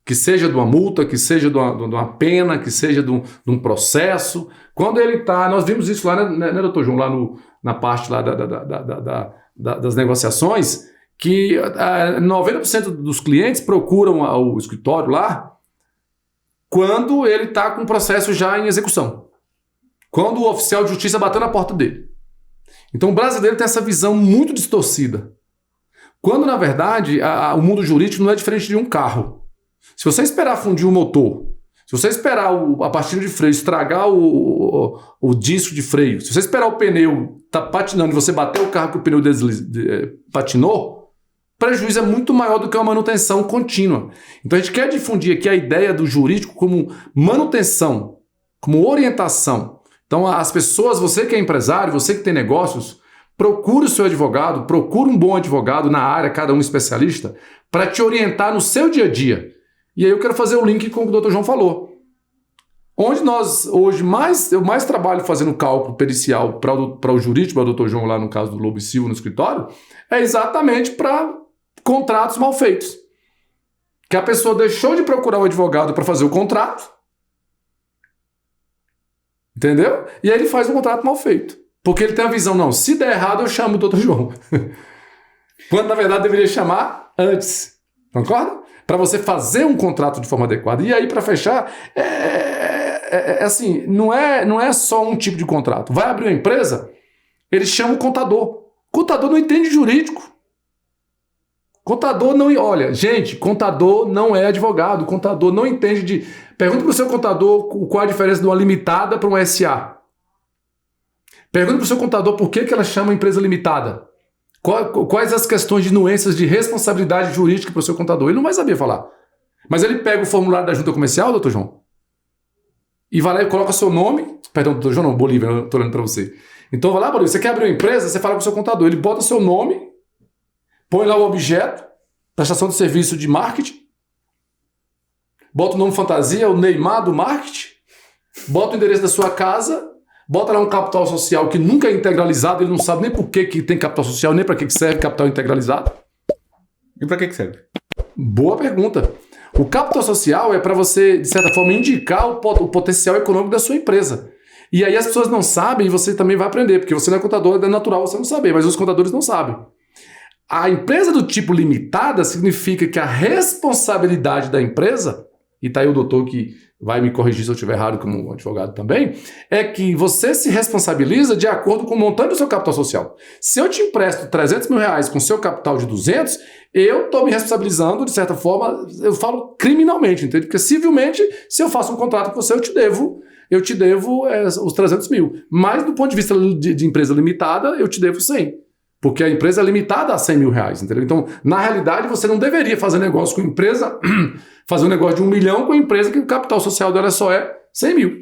Que seja de uma multa, que seja de uma pena, que seja de um processo. Quando ele está... Nós vimos isso lá, né, doutor João, lá na parte lá das negociações, que 90% dos clientes procuram o escritório lá quando ele está com o processo já em execução. Quando o oficial de justiça bateu na porta dele. Então o brasileiro tem essa visão muito distorcida. Quando, na verdade, o mundo jurídico não é diferente de um carro. Se você esperar fundir o motor, se você esperar a pastilha de freio estragar o disco de freio, se você esperar o pneu tá patinando e você bater o carro que o pneu patinou, o prejuízo é muito maior do que uma manutenção contínua. Então a gente quer difundir aqui a ideia do jurídico como manutenção, como orientação. Então as pessoas, você que é empresário, você que tem negócios, procure o seu advogado, procure um bom advogado na área, cada um especialista, para te orientar no seu dia a dia. E aí eu quero fazer o link com o que o Dr. João falou. Onde nós, hoje, eu mais trabalho fazendo cálculo pericial para o jurídico, para o Dr. João lá no caso do Lobo e Silva no escritório, é exatamente para contratos mal feitos. Que a pessoa deixou de procurar o advogado para fazer o contrato, entendeu? E aí ele faz um contrato mal feito. Porque ele tem a visão, não, se der errado eu chamo o Dr. João. Quando na verdade deveria chamar antes. Concorda? Para você fazer um contrato de forma adequada. E aí, para fechar, assim, não é só um tipo de contrato. Vai abrir uma empresa, ele chama o contador. O contador não entende jurídico. Contador não... Olha, gente, contador não é advogado. Contador não entende de... Pergunta para o seu contador qual a diferença de uma limitada para um SA. Pergunta para o seu contador por que ela chama empresa limitada. Quais as questões de nuances de responsabilidade jurídica para o seu contador? Ele não vai saber falar. Mas ele pega o formulário da junta comercial, doutor João, e vai lá e coloca seu nome. Perdão, doutor João, não, Bolívia, eu estou olhando para você. Então vai lá, Bolívia, você quer abrir uma empresa, você fala com o seu contador. Ele bota seu nome, põe lá o objeto, prestação de serviço de marketing, bota o nome fantasia, o Neymar do marketing, bota o endereço da sua casa, bota lá um capital social que nunca é integralizado, ele não sabe nem por que tem capital social, nem para que serve capital integralizado. E para que serve? Boa pergunta. O capital social é para você, de certa forma, indicar o potencial econômico da sua empresa. E aí as pessoas não sabem e você também vai aprender, porque você não é contador, é natural você não saber, mas os contadores não sabem. A empresa do tipo limitada significa que a responsabilidade da empresa, e tá aí o doutor que vai me corrigir se eu estiver errado como advogado também, é que você se responsabiliza de acordo com o montante do seu capital social. Se eu te empresto 300 mil reais com seu capital de 200, eu estou me responsabilizando, de certa forma, eu falo criminalmente, entende? Porque civilmente, se eu faço um contrato com você, eu te devo os 300 mil. Mas do ponto de vista de empresa limitada, eu te devo 100. Porque a empresa é limitada a 100 mil reais, entendeu? Então, na realidade, você não deveria fazer negócio com empresa, fazer um negócio de 1 milhão com a empresa que o capital social dela só é 100 mil.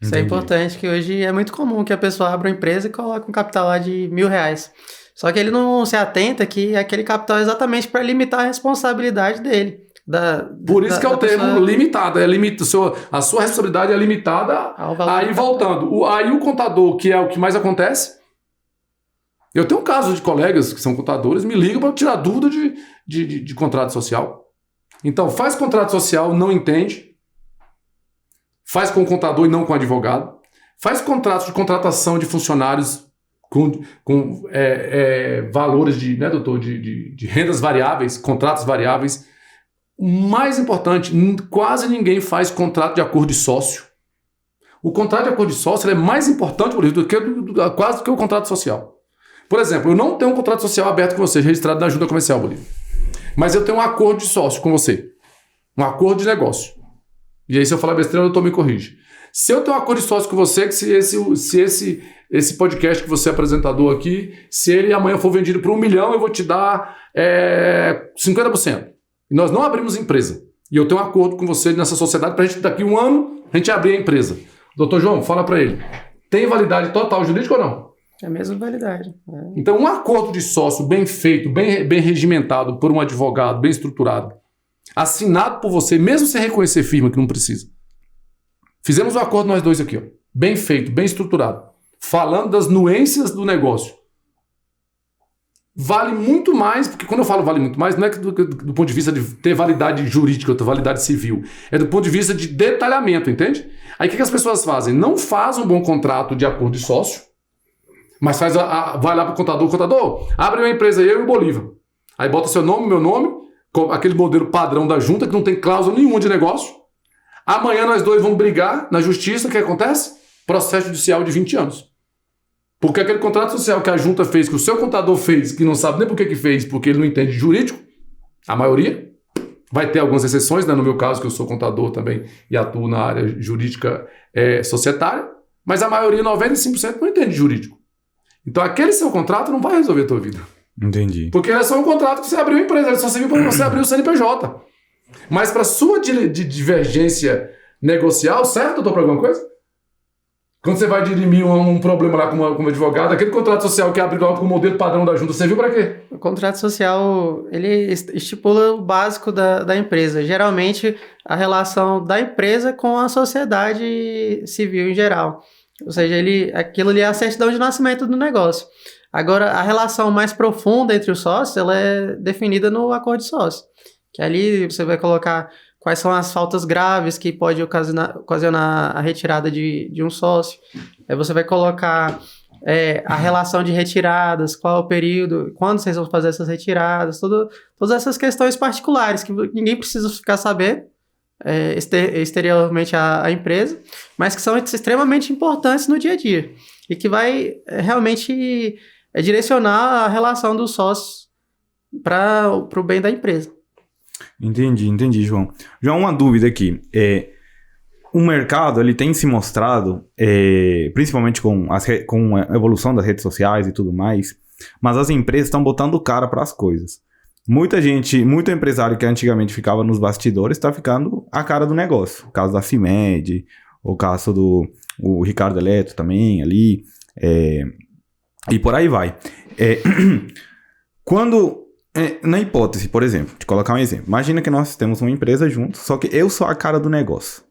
Isso é importante, que hoje é muito comum que a pessoa abra uma empresa e coloque um capital lá de R$1.000. Só que ele não se atenta que aquele capital é exatamente para limitar a responsabilidade dele. Por isso que é o termo limitado. A sua responsabilidade é limitada. Aí voltando. Aí o contador, que é o que mais acontece. Eu tenho um caso de colegas que são contadores, me ligam para tirar dúvida de contrato social. Então, faz contrato social, não entende. Faz com o contador e não com o advogado. Faz contratos de contratação de funcionários com valores de rendas variáveis, contratos variáveis. O mais importante, quase ninguém faz contrato de acordo de sócio. O contrato de acordo de sócio é mais importante quase do que o contrato social. Por exemplo, eu não tenho um contrato social aberto com você, registrado na Junta Comercial, Bolívia. Mas eu tenho um acordo de sócio com você. Um acordo de negócio. E aí, se eu falar besteira, o doutor me corrige. Se eu tenho um acordo de sócio com você, que se esse podcast que você é apresentador aqui, se ele amanhã for vendido por 1 milhão, eu vou te dar 50%. E nós não abrimos empresa. E eu tenho um acordo com você nessa sociedade para a gente, daqui 1 ano, a gente abrir a empresa. Doutor João, fala para ele. Tem validade total jurídica ou não? É a mesma validade. Então, um acordo de sócio bem feito, bem regimentado por um advogado, bem estruturado, assinado por você, mesmo sem reconhecer firma, que não precisa. Fizemos um acordo nós dois aqui, ó, bem feito, bem estruturado, falando das nuances do negócio. Vale muito mais, porque quando eu falo vale muito mais, não é do ponto de vista de ter validade jurídica, ou validade civil, é do ponto de vista de detalhamento, entende? Aí o que as pessoas fazem? Não faz um bom contrato de acordo de sócio, mas vai lá para o contador, abre uma empresa aí, eu e o Bolívia. Aí bota seu nome, meu nome, aquele modelo padrão da junta, que não tem cláusula nenhuma de negócio. Amanhã nós dois vamos brigar na justiça, o que acontece? Processo judicial de 20 anos. Porque aquele contrato social que a junta fez, que o seu contador fez, que não sabe nem por que fez, porque ele não entende jurídico, a maioria, vai ter algumas exceções, né? No meu caso, que eu sou contador também e atuo na área jurídica societária, mas a maioria, 95%, não entende jurídico. Então aquele seu contrato não vai resolver a tua vida. Entendi. Porque ele é só um contrato que você abriu a empresa, ele só serviu para você abrir o CNPJ. Mas para sua divergência negocial, certo, doutor, para alguma coisa? Quando você vai dirimir um problema lá como advogado, aquele contrato social que abre logo com o modelo padrão da junta, serviu para quê? O contrato social, ele estipula o básico da empresa. Geralmente, a relação da empresa com a sociedade civil em geral. Ou seja, aquilo ali é a certidão de nascimento do negócio. Agora, a relação mais profunda entre os sócios, ela é definida no acordo de sócio. Que ali você vai colocar quais são as faltas graves que pode ocasionar a retirada de um sócio. Aí você vai colocar a relação de retiradas, qual é o período, quando vocês vão fazer essas retiradas, todas essas questões particulares que ninguém precisa ficar sabendo exteriormente à empresa, mas que são extremamente importantes no dia a dia e que vai realmente direcionar a relação dos sócios para o bem da empresa. Entendi, João. João, uma dúvida aqui. O mercado ele tem se mostrado, principalmente com a evolução das redes sociais e tudo mais, mas as empresas estão botando cara para as coisas. Muito empresário que antigamente ficava nos bastidores está ficando a cara do negócio. O caso da CIMED, o caso do Ricardo Eletro também ali, e por aí vai. Quando Na hipótese, por exemplo, te colocar um exemplo. Imagina que nós temos uma empresa juntos, só que eu sou a cara do negócio.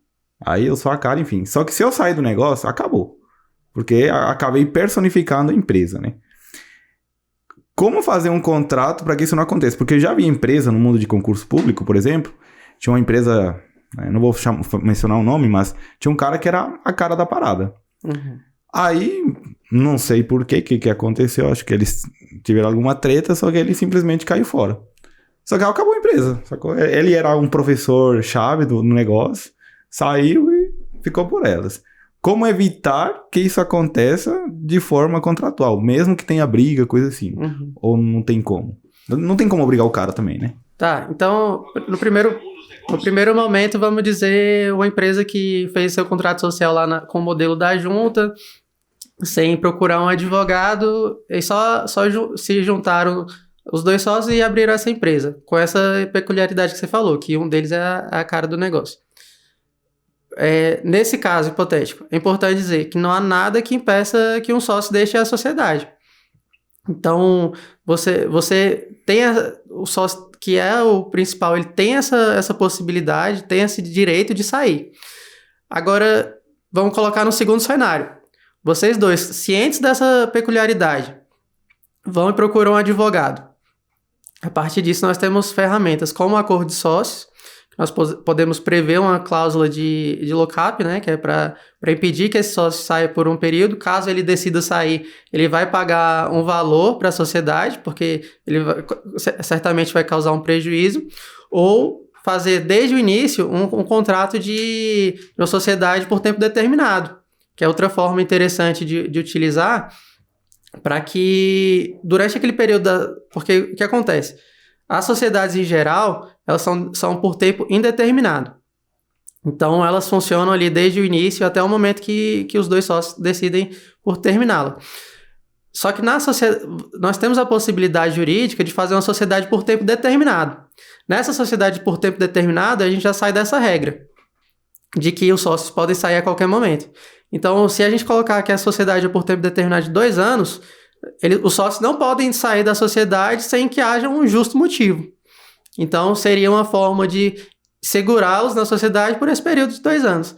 Aí eu sou a cara, enfim. Só que se eu sair do negócio, acabou. Porque acabei personificando a empresa, né? Como fazer um contrato para que isso não aconteça? Porque eu já vi empresa no mundo de concurso público, por exemplo. Tinha uma empresa, não vou mencionar o nome, mas tinha um cara que era a cara da parada. Uhum. Aí, não sei por que aconteceu. Acho que eles tiveram alguma treta, só que ele simplesmente caiu fora. Só que acabou a empresa. Sacou? Ele era um professor-chave no negócio, saiu e ficou por elas. Como evitar que isso aconteça de forma contratual, mesmo que tenha briga, coisa assim? Uhum. Ou não tem como? Não tem como obrigar o cara também, né? Tá, então, no primeiro momento, vamos dizer, uma empresa que fez seu contrato social lá com o modelo da junta, sem procurar um advogado, e só se juntaram os dois sócios e abriram essa empresa, com essa peculiaridade que você falou, que um deles é a cara do negócio. Nesse caso hipotético, é importante dizer que não há nada que impeça que um sócio deixe a sociedade. Então, você tem o sócio, que é o principal, ele tem essa possibilidade, tem esse direito de sair. Agora, vamos colocar no segundo cenário. Vocês dois, cientes dessa peculiaridade, vão e procuram um advogado. A partir disso, nós temos ferramentas como o acordo de sócios. Nós podemos prever uma cláusula de lock-up, né, que é para impedir que esse sócio saia por um período. Caso ele decida sair, ele vai pagar um valor para a sociedade, porque ele certamente vai causar um prejuízo, ou fazer desde o início um contrato de uma sociedade por tempo determinado, que é outra forma interessante de utilizar para que, durante aquele período porque o que acontece? As sociedades, em geral, elas são por tempo indeterminado. Então, elas funcionam ali desde o início até o momento que os dois sócios decidem por terminá-la. Só que nós temos a possibilidade jurídica de fazer uma sociedade por tempo determinado. Nessa sociedade por tempo determinado, a gente já sai dessa regra de que os sócios podem sair a qualquer momento. Então, se a gente colocar que a sociedade é por tempo determinado de 2 anos... os sócios não podem sair da sociedade sem que haja um justo motivo. Então, seria uma forma de segurá-los na sociedade por esse período de 2 anos.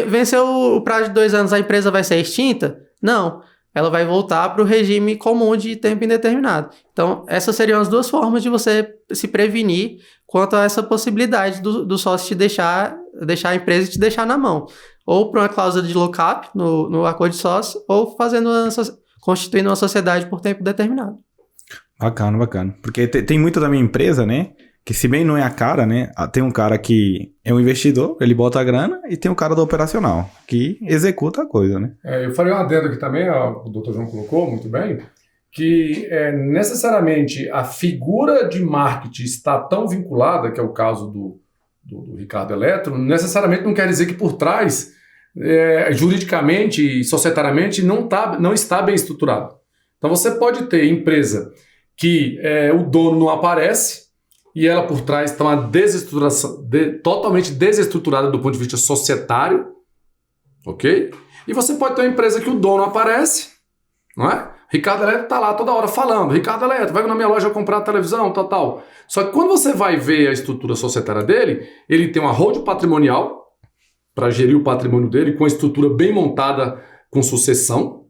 Venceu o prazo de 2 anos, a empresa vai ser extinta? Não. Ela vai voltar para o regime comum de tempo indeterminado. Então, essas seriam as 2 formas de você se prevenir quanto a essa possibilidade do sócio te deixar a empresa e te deixar na mão. Ou por uma cláusula de lock-up no acordo de sócio, ou constituindo uma sociedade por tempo determinado. Bacana. Porque tem muito da minha empresa, né? Que se bem não é a cara, né? Tem um cara que é um investidor, ele bota a grana, e tem um cara do operacional, que executa a coisa, né? Eu falei um adendo aqui também, o Dr. João colocou muito bem, que necessariamente a figura de marketing está tão vinculada, que é o caso do Ricardo Eletro, necessariamente não quer dizer que por trás, juridicamente e societariamente, não está bem estruturado. Então você pode ter empresa que o dono não aparece e ela por trás está totalmente desestruturada do ponto de vista societário, ok? E você pode ter uma empresa que o dono aparece, não é? Ricardo Eletro está lá toda hora falando, Ricardo Eletro, vai na minha loja comprar televisão, tal. Só que quando você vai ver a estrutura societária dele, ele tem uma holding patrimonial para gerir o patrimônio dele com a estrutura bem montada com sucessão,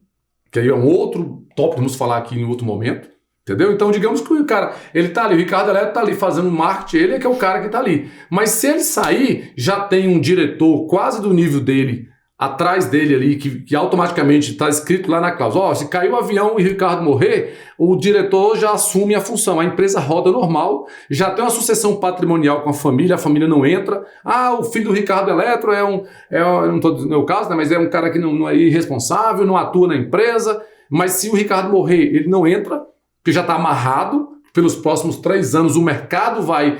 que aí é um outro tópico, vamos falar aqui em outro momento, entendeu? Então, digamos que o cara, ele tá ali, o Ricardo Eletro tá ali fazendo marketing, ele é que é o cara que tá ali. Mas se ele sair, já tem um diretor quase do nível dele, atrás dele ali, que automaticamente está escrito lá na cláusula, se cair o avião e o Ricardo morrer, o diretor já assume a função, a empresa roda normal, já tem uma sucessão patrimonial com a família não entra, o filho do Ricardo Eletro não estou dizendo o caso, né, mas é um cara que não é irresponsável, não atua na empresa, mas se o Ricardo morrer, ele não entra, porque já está amarrado, pelos próximos 3 anos o mercado vai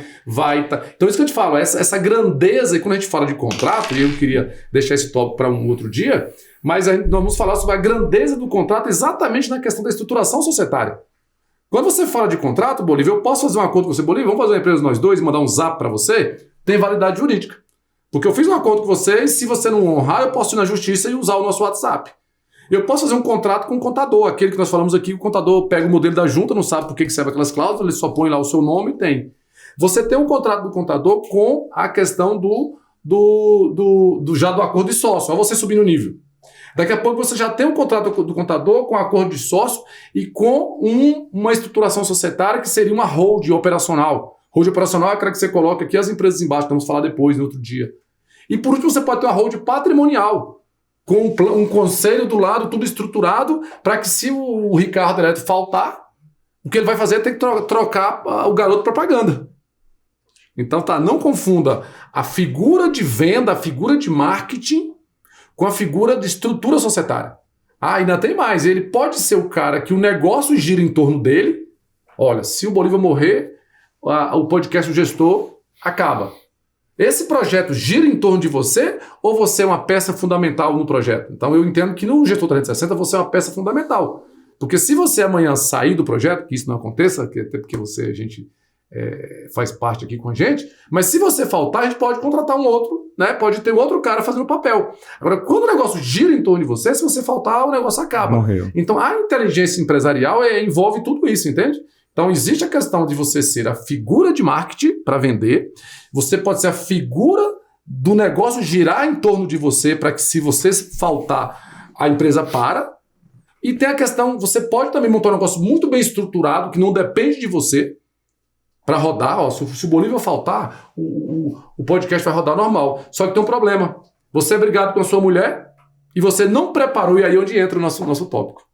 Então isso que eu te falo, essa grandeza, e quando a gente fala de contrato, e eu queria deixar esse tópico para um outro dia, mas nós vamos falar sobre a grandeza do contrato exatamente na questão da estruturação societária. Quando você fala de contrato, Bolívia, eu posso fazer um acordo com você, Bolívia, vamos fazer uma empresa nós dois e mandar um zap para você? Tem validade jurídica. Porque eu fiz um acordo com você e se você não honrar, eu posso ir na justiça e usar o nosso WhatsApp. Eu posso fazer um contrato com um contador, aquele que nós falamos aqui, o contador pega o modelo da junta, não sabe por que serve aquelas cláusulas, ele só põe lá o seu nome e tem. Você tem um contrato do contador com a questão já do acordo de sócio, você subir no nível. Daqui a pouco você já tem um contrato do contador com acordo de sócio e com uma estruturação societária que seria uma hold operacional. Hold operacional é aquela que você coloca aqui as empresas embaixo, vamos falar depois, no outro dia. E por último você pode ter uma hold patrimonial, com um conselho do lado, tudo estruturado, para que se o Ricardo Eletro faltar, o que ele vai fazer é ter que trocar o garoto propaganda. Então não confunda a figura de venda, a figura de marketing com a figura de estrutura societária. Ainda tem mais, ele pode ser o cara que o negócio gira em torno dele. Olha, se o Bolívar morrer, o podcast do gestor acaba. Esse projeto gira em torno de você ou você é uma peça fundamental no projeto? Então eu entendo que no Gestor 360 você é uma peça fundamental. Porque se você amanhã sair do projeto, que isso não aconteça, até porque a gente faz parte aqui com a gente, mas se você faltar, a gente pode contratar um outro, né? Pode ter outro cara fazendo o papel. Agora, quando o negócio gira em torno de você, se você faltar, o negócio acaba. Morreu. Então a inteligência empresarial envolve tudo isso, entende? Então existe a questão de você ser a figura de marketing para vender, você pode ser a figura do negócio girar em torno de você para que se você faltar, a empresa para. E tem a questão, você pode também montar um negócio muito bem estruturado, que não depende de você, para rodar. Se o Bolívar faltar, o podcast vai rodar normal. Só que tem um problema. Você é brigado com a sua mulher e você não preparou, e aí é onde entra o nosso tópico.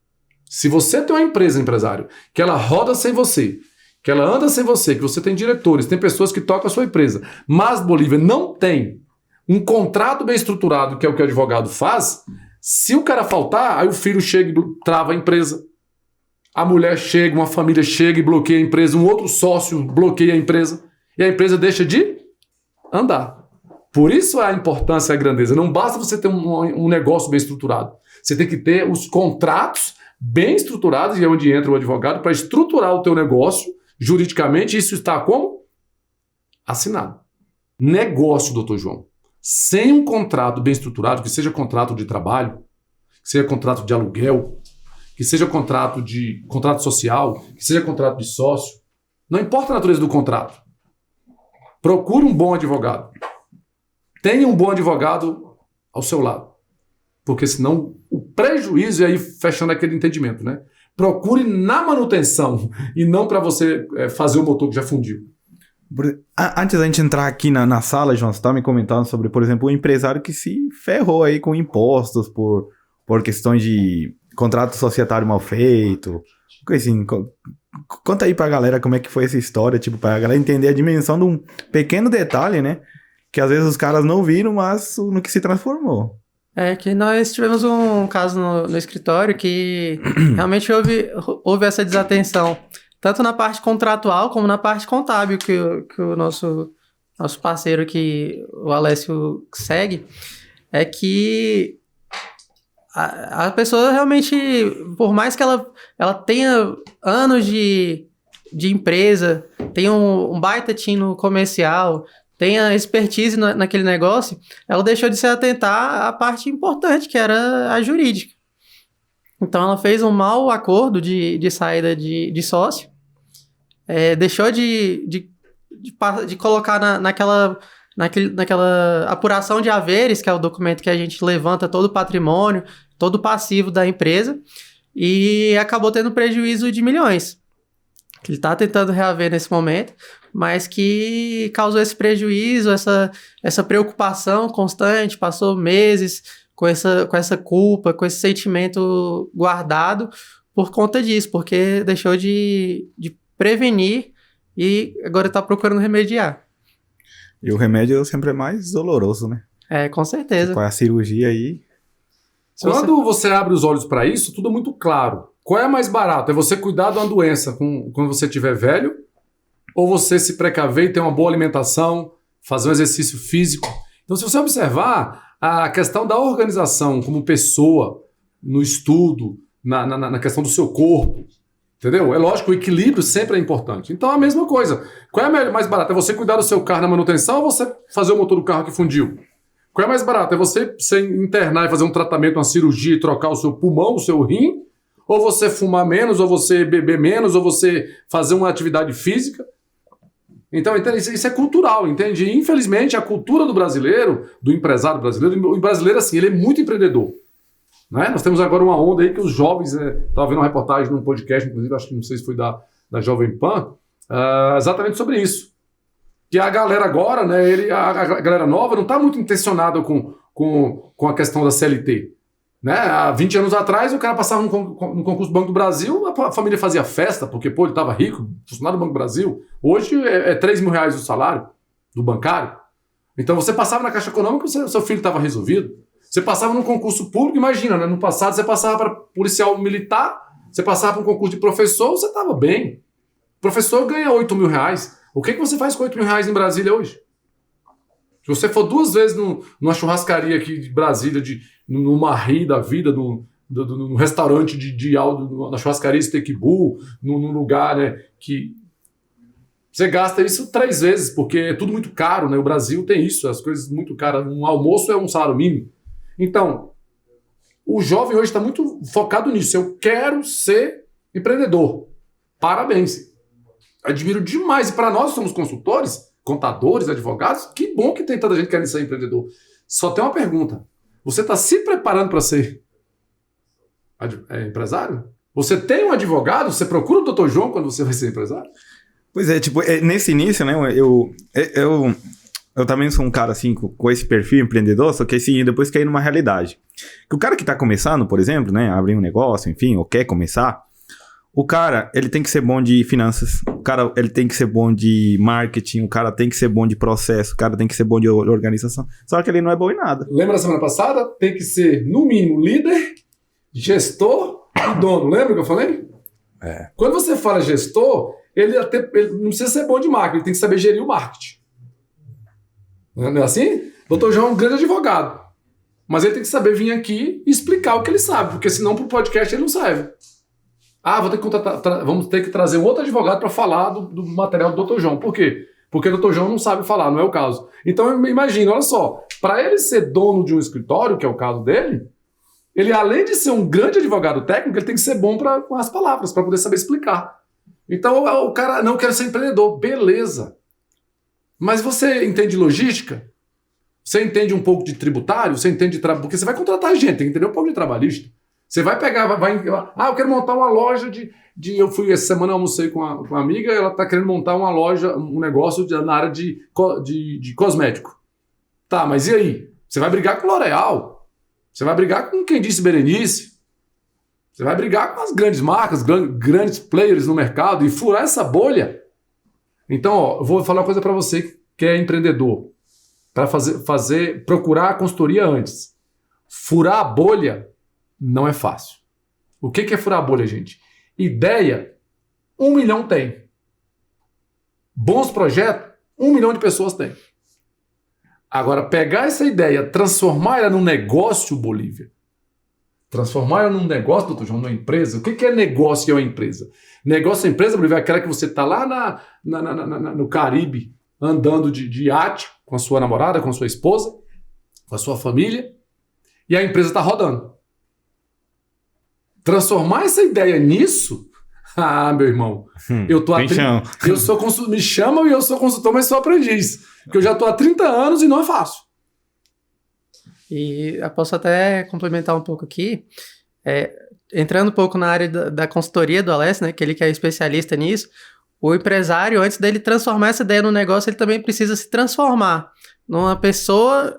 Se você tem uma empresa, empresário, que ela roda sem você, que ela anda sem você, que você tem diretores, tem pessoas que tocam a sua empresa, mas Bolívar não tem um contrato bem estruturado, que é o que o advogado faz, se o cara faltar, aí o filho chega e trava a empresa. A mulher chega, uma família chega e bloqueia a empresa, um outro sócio bloqueia a empresa, e a empresa deixa de andar. Por isso a importância e a grandeza. Não basta você ter um negócio bem estruturado. Você tem que ter os contratos bem estruturados, e é onde entra o advogado, para estruturar o teu negócio juridicamente. Isso está como? Assinado. Negócio, doutor João. Sem um contrato bem estruturado, que seja contrato de trabalho, que seja contrato de aluguel, que seja contrato social, que seja contrato de sócio, não importa a natureza do contrato. Procure um bom advogado. Tenha um bom advogado ao seu lado. Porque senão o prejuízo é aí fechando aquele entendimento, né? Procure na manutenção e não para você fazer o motor que já fundiu. Antes da gente entrar aqui na sala, João, você estava me comentando sobre, por exemplo, um empresário que se ferrou aí com impostos por questões de contrato societário mal feito. Assim, conta aí pra galera como é que foi essa história, tipo, pra galera entender a dimensão de um pequeno detalhe, né? Que às vezes os caras não viram, mas no que se transformou. É que nós tivemos um caso no escritório que realmente houve essa desatenção, tanto na parte contratual como na parte contábil, que o nosso parceiro aqui, o Alessio, segue, é que a pessoa realmente, por mais que ela tenha anos de empresa, tenha um baita time no comercial, tenha expertise naquele negócio, ela deixou de se atentar à parte importante, que era a jurídica. Então ela fez um mau acordo de saída de sócio, deixou de colocar naquela apuração de haveres, que é o documento que a gente levanta todo o patrimônio, todo o passivo da empresa, e acabou tendo prejuízo de milhões, que ele está tentando reaver nesse momento, mas que causou esse prejuízo, essa preocupação constante, passou meses com essa culpa, com esse sentimento guardado por conta disso, porque deixou de prevenir e agora está procurando remediar. E o remédio sempre é mais doloroso, né? Com certeza. Tipo, a cirurgia aí... Quando você abre os olhos para isso, tudo é muito claro. Qual é mais barato? É você cuidar de uma doença quando você estiver velho? Ou você se precaver e ter uma boa alimentação, fazer um exercício físico? Então, se você observar a questão da organização como pessoa, no estudo, na questão do seu corpo, entendeu? É lógico, o equilíbrio sempre é importante. Então, a mesma coisa. Qual é mais barato? É você cuidar do seu carro na manutenção ou você fazer o motor do carro que fundiu? Qual é mais barato? É você se internar e fazer um tratamento, uma cirurgia e trocar o seu pulmão, o seu rim? Ou você fumar menos, ou você beber menos, ou você fazer uma atividade física? Então, isso é cultural, entende? E, infelizmente, a cultura do brasileiro, do empresário brasileiro, o brasileiro, assim, ele é muito empreendedor. Né? Nós temos agora uma onda aí que os jovens, estava vendo uma reportagem num podcast, inclusive, acho que não sei se foi da Jovem Pan, exatamente sobre isso. Que a galera agora, né, a galera nova não está muito intencionada com a questão da CLT. Né? Há 20 anos atrás, o cara passava no concurso do Banco do Brasil, a família fazia festa, porque pô, ele estava rico, funcionário do Banco do Brasil. Hoje é 3 mil reais o salário do bancário. Então você passava na Caixa Econômica, seu filho estava resolvido. Você passava num concurso público, imagina, né? No passado você passava para policial militar, você passava para um concurso de professor, você estava bem. O professor ganha 8 mil reais. O que você faz com 8 mil reais em Brasília hoje? Se você for 2 vezes numa churrascaria aqui de Brasília, numa ri da vida, num restaurante na churrascaria Steak Bull, num lugar, né, que você gasta isso 3 vezes, porque é tudo muito caro, né? O Brasil tem isso, as coisas muito caras. Um almoço é um salário mínimo. Então, o jovem hoje está muito focado nisso. Eu quero ser empreendedor. Parabéns. Admiro demais. E para nós que somos consultores, contadores, advogados, que bom que tem tanta gente querendo ser empreendedor. Só tem uma pergunta. Você está se preparando para ser empresário? Você tem um advogado? Você procura o Dr. João quando você vai ser empresário? Pois é, tipo, nesse início, né, eu também sou um cara, assim, com esse perfil empreendedor, só que, assim, depois caí numa realidade. Que o cara que tá começando, por exemplo, né, abrir um negócio, enfim, ou quer começar, o cara, ele tem que ser bom de finanças, o cara, ele tem que ser bom de marketing, o cara tem que ser bom de processo, o cara tem que ser bom de organização, só que ele não é bom em nada. Lembra da semana passada? Tem que ser, no mínimo, líder, gestor e dono. Lembra que eu falei? É. Quando você fala gestor, ele não precisa ser bom de marketing, ele tem que saber gerir o marketing. Não é assim? O Dr. João é um grande advogado, mas ele tem que saber vir aqui e explicar o que ele sabe, porque senão para o podcast ele não serve. Vamos ter que trazer um outro advogado para falar do material do Dr. João. Por quê? Porque o Dr. João não sabe falar, não é o caso. Então imagina, olha só, para ele ser dono de um escritório, que é o caso dele, ele além de ser um grande advogado técnico, ele tem que ser bom com as palavras, para poder saber explicar. Então o cara não quer ser empreendedor, beleza. Mas você entende logística? Você entende um pouco de tributário? Você entende porque você vai contratar gente, tem que entender um pouco de trabalhista. Você vai pegar, eu quero montar uma loja eu fui essa semana, eu almocei com uma amiga, ela está querendo montar uma loja, um negócio na área de cosmético. Tá, mas e aí? Você vai brigar com L'Oréal? Você vai brigar com quem disse Berenice? Você vai brigar com as grandes marcas, grandes players no mercado e furar essa bolha? Então, eu vou falar uma coisa para você que é empreendedor, para procurar a consultoria antes. Furar a bolha não é fácil. O que é furar a bolha, gente? Ideia, 1 milhão tem. Bons projetos, 1 milhão de pessoas tem. Agora, pegar essa ideia, transformar ela num negócio, Bolívia. Transformar ela num negócio, doutor João, numa empresa. O que é negócio e é uma empresa? Negócio e empresa, Bolívia, é aquela que você está lá no Caribe, andando de iate com a sua namorada, com a sua esposa, com a sua família, e a empresa está rodando. Transformar essa ideia nisso, meu irmão, eu tô me chamam e eu sou consultor, mas sou aprendiz, porque eu já estou há 30 anos e não é fácil. E eu posso até complementar um pouco aqui, entrando um pouco na área da consultoria do Alessio, né, que ele que é especialista nisso, o empresário, antes dele transformar essa ideia no negócio, ele também precisa se transformar numa pessoa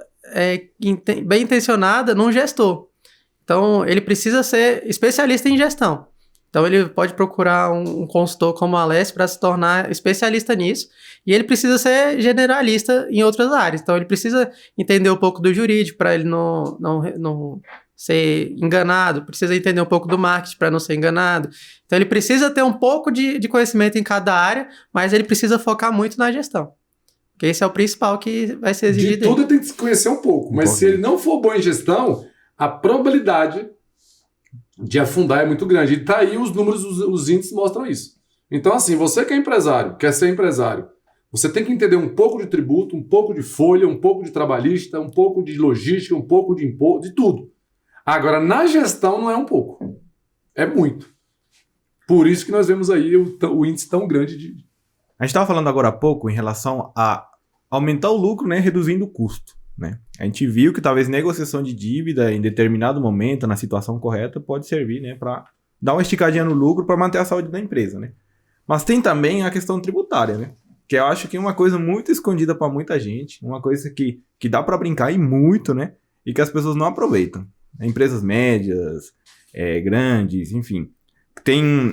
bem intencionada, num gestor. Então, ele precisa ser especialista em gestão. Então, ele pode procurar um consultor como o Alessio para se tornar especialista nisso. E ele precisa ser generalista em outras áreas. Então, ele precisa entender um pouco do jurídico para ele não ser enganado. Precisa entender um pouco do marketing para não ser enganado. Então, ele precisa ter um pouco de conhecimento em cada área, mas ele precisa focar muito na gestão. Porque esse é o principal que vai ser exigido. De tudo ele tem que se conhecer um pouco. Mas se ele não for bom em gestão, a probabilidade de afundar é muito grande. E tá aí os números, os índices mostram isso. Então, assim, você que é empresário, quer ser empresário, Você tem que entender um pouco de tributo, um pouco de folha, um pouco de trabalhista, um pouco de logística, um pouco de imposto, de tudo. Agora, na gestão não é um pouco, é muito. Por isso que nós vemos aí o índice tão grande de... A gente estava falando agora há pouco em relação a aumentar o lucro, né, reduzindo o custo, né? A gente viu que talvez negociação de dívida em determinado momento, na situação correta, pode servir, né, para dar uma esticadinha no lucro para manter a saúde da empresa, né? Mas tem também a questão tributária, né? Que eu acho que é uma coisa muito escondida para muita gente, uma coisa que dá para brincar e muito, né? E que as pessoas não aproveitam. Empresas médias, grandes, enfim,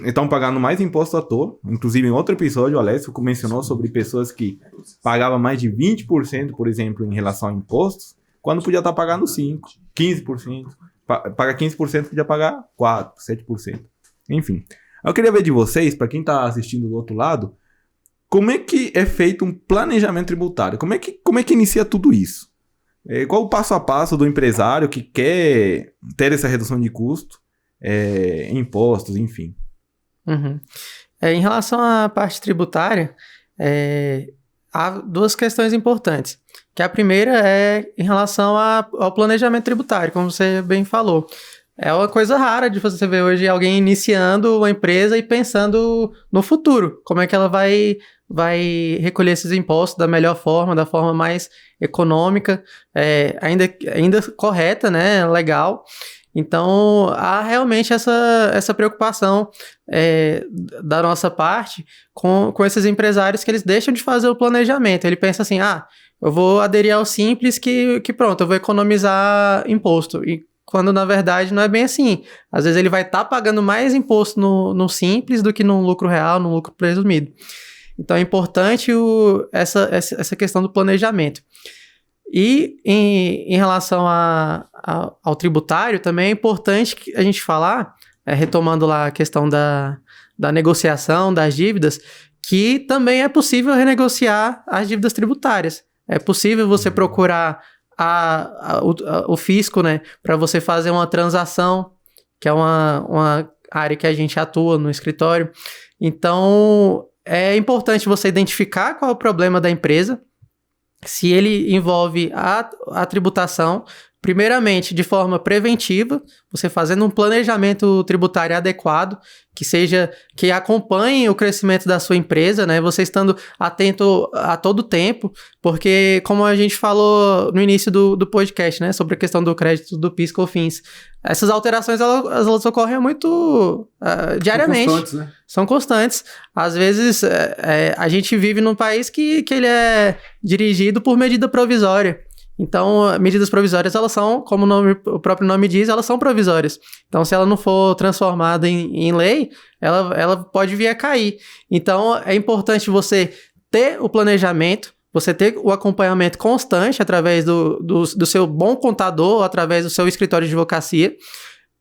estão pagando mais imposto à toa. Inclusive, em outro episódio, o Alessio mencionou sobre pessoas que pagavam mais de 20%, por exemplo, em relação a impostos, quando podia estar pagando 5%, 15%. Paga 15%, podia pagar 4%, 7%. Enfim, eu queria ver de vocês, para quem está assistindo do outro lado, como é que é feito um planejamento tributário? Como é que inicia tudo isso? Qual o passo a passo do empresário que quer ter essa redução de custo, impostos, enfim? Uhum. Em relação à parte tributária, há duas questões importantes. Que a primeira é em relação ao planejamento tributário, como você bem falou. É uma coisa rara de você ver hoje alguém iniciando uma empresa e pensando no futuro. Como é que ela vai recolher esses impostos da melhor forma, da forma mais econômica, ainda correta, né, legal. Então, há realmente essa preocupação da nossa parte com esses empresários que eles deixam de fazer o planejamento. Ele pensa assim, eu vou aderir ao Simples que pronto, eu vou economizar imposto. E quando, na verdade, não é bem assim. Às vezes ele vai estar pagando mais imposto no Simples do que no lucro real, no lucro presumido. Então, é importante essa questão do planejamento. E em relação ao tributário, também é importante que a gente falar, retomando lá a questão da negociação das dívidas, que também é possível renegociar as dívidas tributárias. É possível você procurar o fisco, né, para você fazer uma transação, que é uma área que a gente atua no escritório. Então, é importante você identificar qual é o problema da empresa, se ele envolve a tributação, primeiramente de forma preventiva, você fazendo um planejamento tributário adequado, que acompanhe o crescimento da sua empresa, né? Você estando atento a todo tempo, porque como a gente falou no início do podcast, né? Sobre a questão do crédito do PIS/COFINS, essas alterações elas ocorrem muito diariamente. São constantes, né? São constantes. Às vezes a gente vive num país que ele é dirigido por medida provisória. Então, medidas provisórias, elas são, como o próprio nome diz, elas são provisórias. Então, se ela não for transformada em lei, ela pode vir a cair. Então, é importante você ter o planejamento, você ter o acompanhamento constante através do seu bom contador, através do seu escritório de advocacia,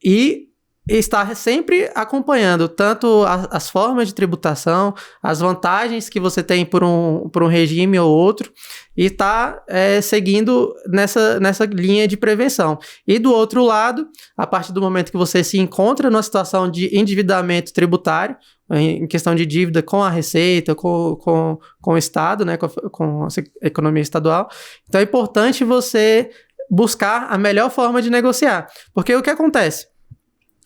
e estar sempre acompanhando tanto as formas de tributação, as vantagens que você tem por um regime ou outro, e estar seguindo nessa linha de prevenção. E do outro lado, a partir do momento que você se encontra numa situação de endividamento tributário, em questão de dívida com a Receita, com o Estado, né, com a economia estadual, então é importante você buscar a melhor forma de negociar. Porque o que acontece?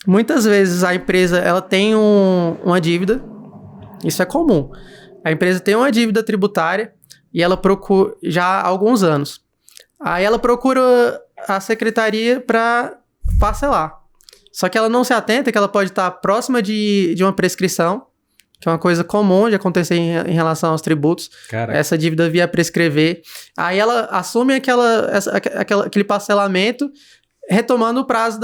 Muitas vezes a empresa ela tem uma dívida, isso é comum. A empresa tem uma dívida tributária e ela procura já há alguns anos. Aí ela procura a secretaria para parcelar. Só que ela não se atenta que ela pode estar próxima de uma prescrição, que é uma coisa comum de acontecer em relação aos tributos. Caraca. Essa dívida via prescrever. Aí ela assume aquele parcelamento, retomando o prazo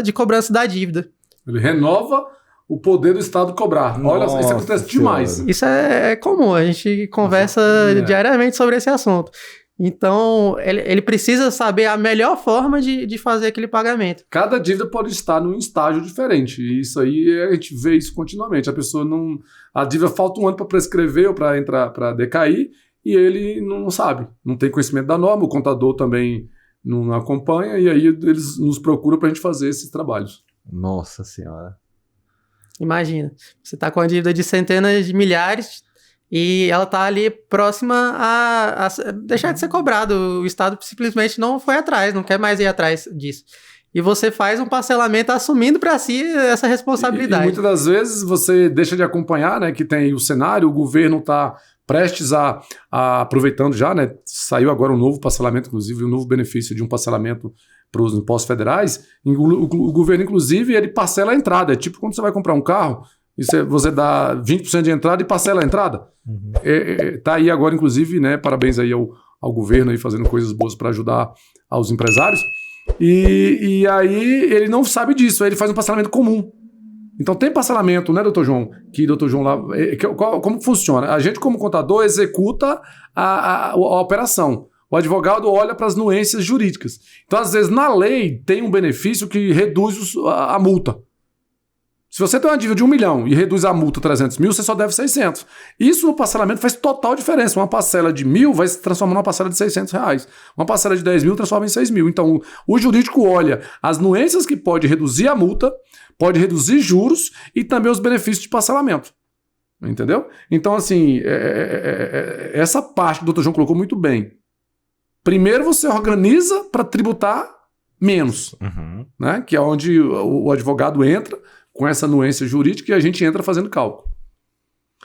de cobrança da dívida. Ele renova o poder do Estado cobrar. Nossa, olha, isso acontece demais. senhora. Isso é comum, a gente conversa diariamente sobre esse assunto. Então, ele precisa saber a melhor forma de fazer aquele pagamento. Cada dívida pode estar num estágio diferente. E isso aí, a gente vê isso continuamente. A pessoa não... A dívida falta um ano para prescrever ou para entrar, para decair, e ele não sabe. Não tem conhecimento da norma, o contador também não acompanha, e aí eles nos procuram para a gente fazer esses trabalhos. Nossa Senhora. Imagina, você está com uma dívida de centenas de milhares e ela está ali próxima a deixar de ser cobrado. O Estado simplesmente não foi atrás, não quer mais ir atrás disso. E você faz um parcelamento assumindo para si essa responsabilidade. E muitas das vezes você deixa de acompanhar, né, que tem o cenário, o governo está prestes a aproveitando já, né, saiu agora um novo parcelamento, inclusive um novo benefício de um parcelamento para os impostos federais. O governo, inclusive, ele parcela a entrada. É tipo quando você vai comprar um carro, e você dá 20% de entrada e parcela a entrada. Tá aí agora, inclusive, né, parabéns aí ao governo aí fazendo coisas boas para ajudar aos empresários. E aí ele não sabe disso, aí ele faz um parcelamento comum. Então tem parcelamento, né, doutor João? Que doutor João lá. Como funciona? A gente, como contador, executa a operação. O advogado olha para as nuances jurídicas. Então, às vezes, na lei, tem um benefício que reduz a multa. Se você tem uma dívida de 1 milhão e reduz a multa 300 mil, você só deve 600. Isso no parcelamento faz total diferença. Uma parcela de 1.000 vai se transformar numa parcela de 600 reais. Uma parcela de 10 mil transforma em 6 mil. Então, o jurídico olha as nuances que pode reduzir a multa, pode reduzir juros e também os benefícios de parcelamento. Entendeu? Então, assim, essa parte que o doutor João colocou muito bem. Primeiro você organiza para tributar menos, né? Que é onde o advogado entra com essa nuance jurídica e a gente entra fazendo cálculo.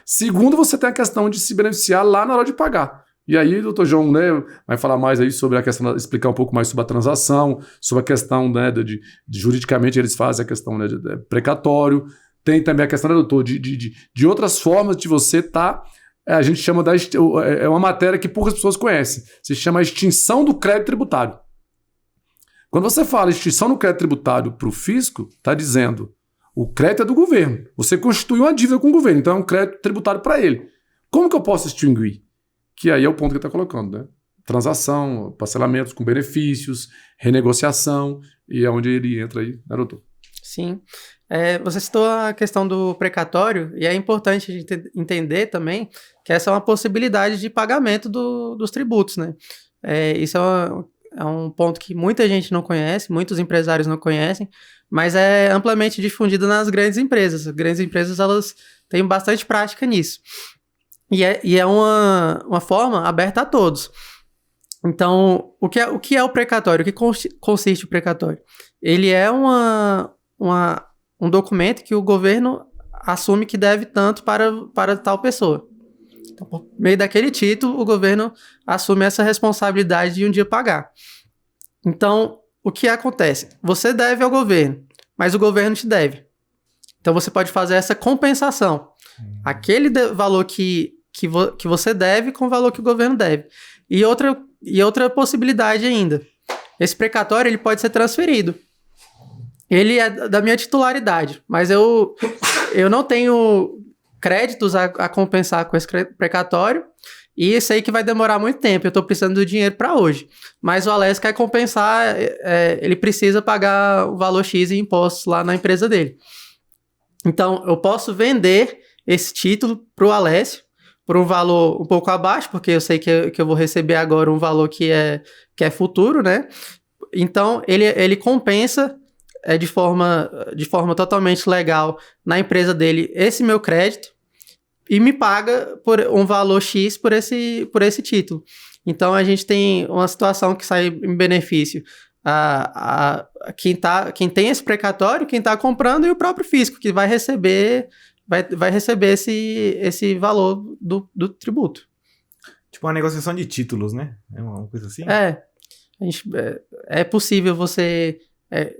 Segundo, você tem a questão de se beneficiar lá na hora de pagar. E aí, doutor João, né, vai falar mais aí sobre a questão, explicar um pouco mais sobre a transação, sobre a questão, né, de juridicamente eles fazem a questão, né, de precatório. Tem também a questão, né, doutor, de outras formas de você estar... a gente chama é uma matéria que poucas pessoas conhecem. Se chama extinção do crédito tributário. Quando você fala extinção do crédito tributário para o fisco, está dizendo o crédito é do governo. Você constituiu uma dívida com o governo, então é um crédito tributário para ele. Como que eu posso extinguir? Que aí é o ponto que ele está colocando, né? Transação, parcelamentos com benefícios, renegociação, e é onde ele entra aí, né, doutor? Sim. Você citou a questão do precatório, e é importante a gente entender também que essa é uma possibilidade de pagamento dos tributos, né? Isso é um ponto que muita gente não conhece, muitos empresários não conhecem, mas é amplamente difundido nas grandes empresas. As grandes empresas, elas têm bastante prática nisso. E é uma forma aberta a todos. Então, o que é o precatório? O que consiste o precatório? Ele é um documento que o governo assume que deve tanto para tal pessoa. Então, por meio daquele título, o governo assume essa responsabilidade de um dia pagar. Então, o que acontece? Você deve ao governo, mas o governo te deve. Então, você pode fazer essa compensação. Aquele valor que você deve com o valor que o governo deve. E outra possibilidade ainda. Esse precatório ele pode ser transferido. Ele é da minha titularidade, mas eu não tenho créditos a compensar com esse precatório e sei que vai demorar muito tempo. Eu estou precisando do dinheiro para hoje. Mas o Alessio quer compensar, ele precisa pagar o valor X em impostos lá na empresa dele. Então, eu posso vender esse título para o Alessio por um valor um pouco abaixo, porque eu sei que eu vou receber agora um valor que é futuro, né? Então, ele compensa de forma totalmente legal na empresa dele esse meu crédito e me paga por um valor X por esse título. Então, a gente tem uma situação que sai em benefício a quem tem esse precatório, quem está comprando e o próprio fisco, que vai receber esse valor do tributo. Tipo uma negociação de títulos, né? É uma coisa assim? É possível você...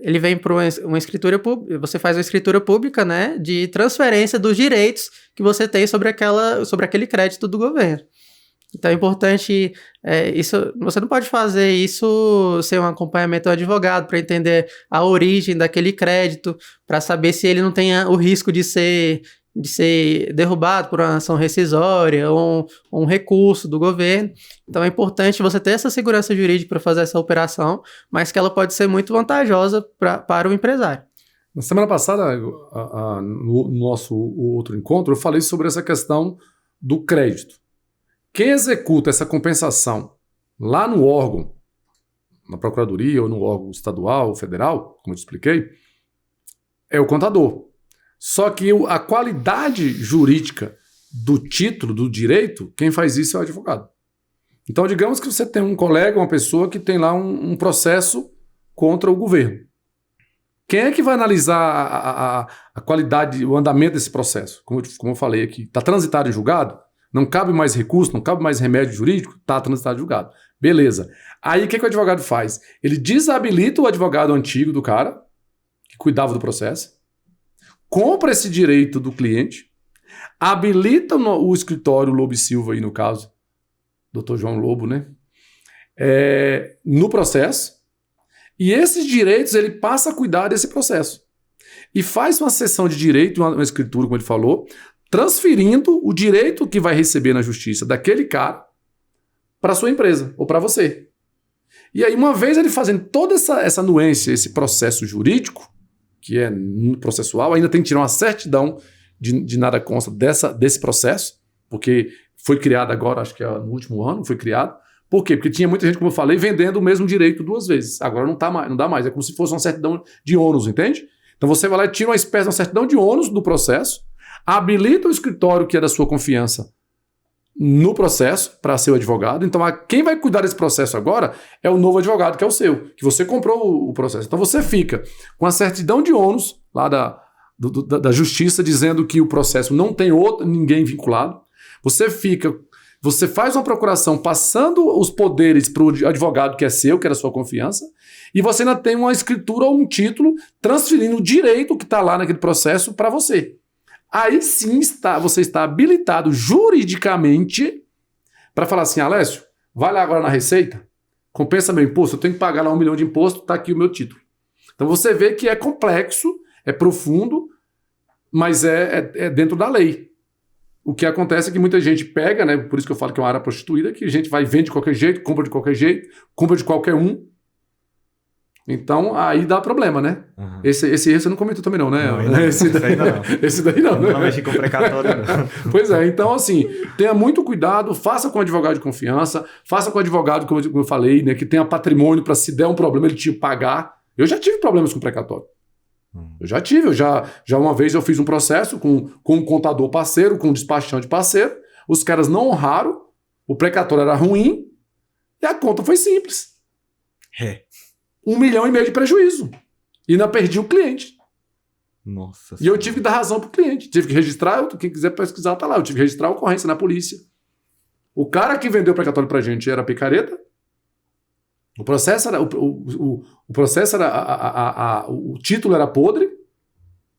ele vem para uma escritura pública, você faz uma escritura pública, né, de transferência dos direitos que você tem sobre aquele crédito do governo. Então é importante, você não pode fazer isso sem um acompanhamento do advogado para entender a origem daquele crédito, para saber se ele não tem o risco de ser derrubado por uma ação rescisória ou um recurso do governo. Então é importante você ter essa segurança jurídica para fazer essa operação, mas que ela pode ser muito vantajosa para o empresário. Na semana passada, no nosso outro encontro, eu falei sobre essa questão do crédito. Quem executa essa compensação lá no órgão, na procuradoria ou no órgão estadual ou federal, como eu te expliquei, é o contador. Só que a qualidade jurídica do título, do direito, quem faz isso é o advogado. Então, digamos que você tem um colega, uma pessoa que tem lá um processo contra o governo. Quem é que vai analisar a qualidade, o andamento desse processo? Como eu falei aqui, está transitado em julgado? Não cabe mais recurso, não cabe mais remédio jurídico? Está transitado em julgado. Beleza. Aí o que o advogado faz? Ele desabilita o advogado antigo do cara, que cuidava do processo, compra esse direito do cliente, habilita o escritório Lobo e Silva, aí no caso, Dr. João Lobo, né? No processo, e esses direitos ele passa a cuidar desse processo. E faz uma sessão de direito, uma escritura, como ele falou, transferindo o direito que vai receber na justiça daquele cara para sua empresa ou para você. E aí, uma vez ele fazendo toda essa anuência, esse processo jurídico, que é processual, ainda tem que tirar uma certidão de nada consta desse processo, porque foi criado agora, acho que no último ano, foi criado. Por quê? Porque tinha muita gente, como eu falei, vendendo o mesmo direito 2 vezes. Agora não dá mais. É como se fosse uma certidão de ônus, entende? Então você vai lá e tira uma espécie de uma certidão de ônus do processo, habilita o escritório que é da sua confiança no processo para ser o advogado. Então quem vai cuidar desse processo agora é o novo advogado, que é o seu, que você comprou o processo. Então você fica com a certidão de ônus lá da justiça dizendo que o processo não tem ninguém vinculado. Você faz uma procuração passando os poderes para o advogado que é seu, que era sua confiança, e você ainda tem uma escritura ou um título transferindo o direito que está lá naquele processo para você. Aí sim você está habilitado juridicamente para falar assim, Alessio, vai lá agora na Receita, compensa meu imposto, eu tenho que pagar lá 1 milhão de imposto, está aqui o meu título. Então você vê que é complexo, é profundo, mas é dentro da lei. O que acontece é que muita gente pega, né? Por isso que eu falo que é uma área prostituída, que a gente vai vende de qualquer jeito, compra de qualquer jeito, compra de qualquer um. Então, aí dá problema, né? Uhum. Esse você não comentou também não, né? Não, esse daí não. Esse daí não, né? Não mexe com precatório, não. Pois é, então assim, tenha muito cuidado, faça com advogado de confiança, faça com advogado, como eu falei, né? Que tenha patrimônio para se der um problema ele te pagar. Eu já tive problemas com precatório. Eu já uma vez eu fiz um processo com um contador parceiro, com um despachante parceiro, os caras não honraram, o precatório era ruim e a conta foi simples. 1,5 milhão de prejuízo. E ainda perdi o cliente. Nossa. E eu tive que dar razão pro cliente. Tive que registrar, quem quiser pesquisar tá lá. Eu tive que registrar a ocorrência na polícia. O cara que vendeu o precatório pra gente era picareta. O processo era o título era podre,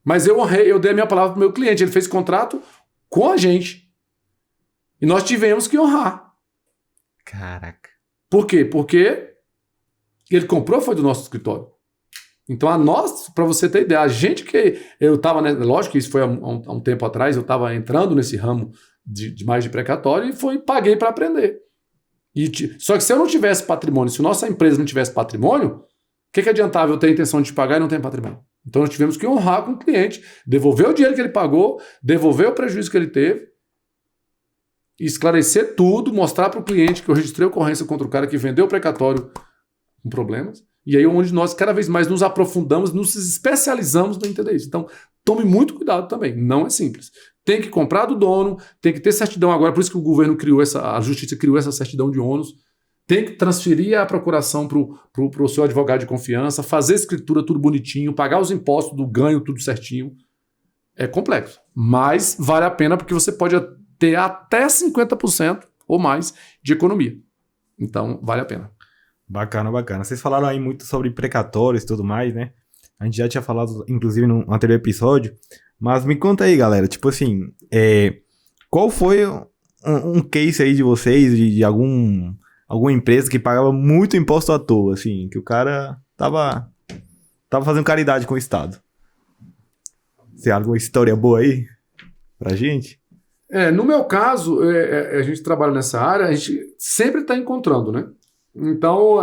mas eu honrei, eu dei a minha palavra pro meu cliente, ele fez contrato com a gente. E nós tivemos que honrar. Caraca. Por quê? Porque ele comprou foi do nosso escritório. Então para você ter ideia, a gente que eu tava, né, lógico que isso foi há um tempo atrás, eu tava entrando nesse ramo de mais de precatório e paguei para aprender. Só que se eu não tivesse patrimônio, se a nossa empresa não tivesse patrimônio, o que adiantava eu ter a intenção de pagar e não ter patrimônio? Então nós tivemos que honrar com o cliente, devolver o dinheiro que ele pagou, devolver o prejuízo que ele teve, esclarecer tudo, mostrar para o cliente que eu registrei a ocorrência contra o cara que vendeu o precatório com problemas. E aí onde nós cada vez mais nos aprofundamos, nos especializamos no entender isso. Então tome muito cuidado também, não é simples. Tem que comprar do dono, tem que ter certidão agora, por isso que o governo criou a justiça criou essa certidão de ônus, tem que transferir a procuração pro seu advogado de confiança, fazer escritura tudo bonitinho, pagar os impostos do ganho tudo certinho. É complexo, mas vale a pena porque você pode ter até 50% ou mais de economia. Então, vale a pena. Bacana, bacana. Vocês falaram aí muito sobre precatórios e tudo mais, né? A gente já tinha falado, inclusive, no anterior episódio. Mas me conta aí, galera, tipo assim, qual foi um case aí de vocês, de alguma empresa que pagava muito imposto à toa, assim, que o cara tava fazendo caridade com o Estado? Tem alguma história boa aí pra gente? No meu caso, a gente trabalha nessa área, a gente sempre está encontrando, né? Então,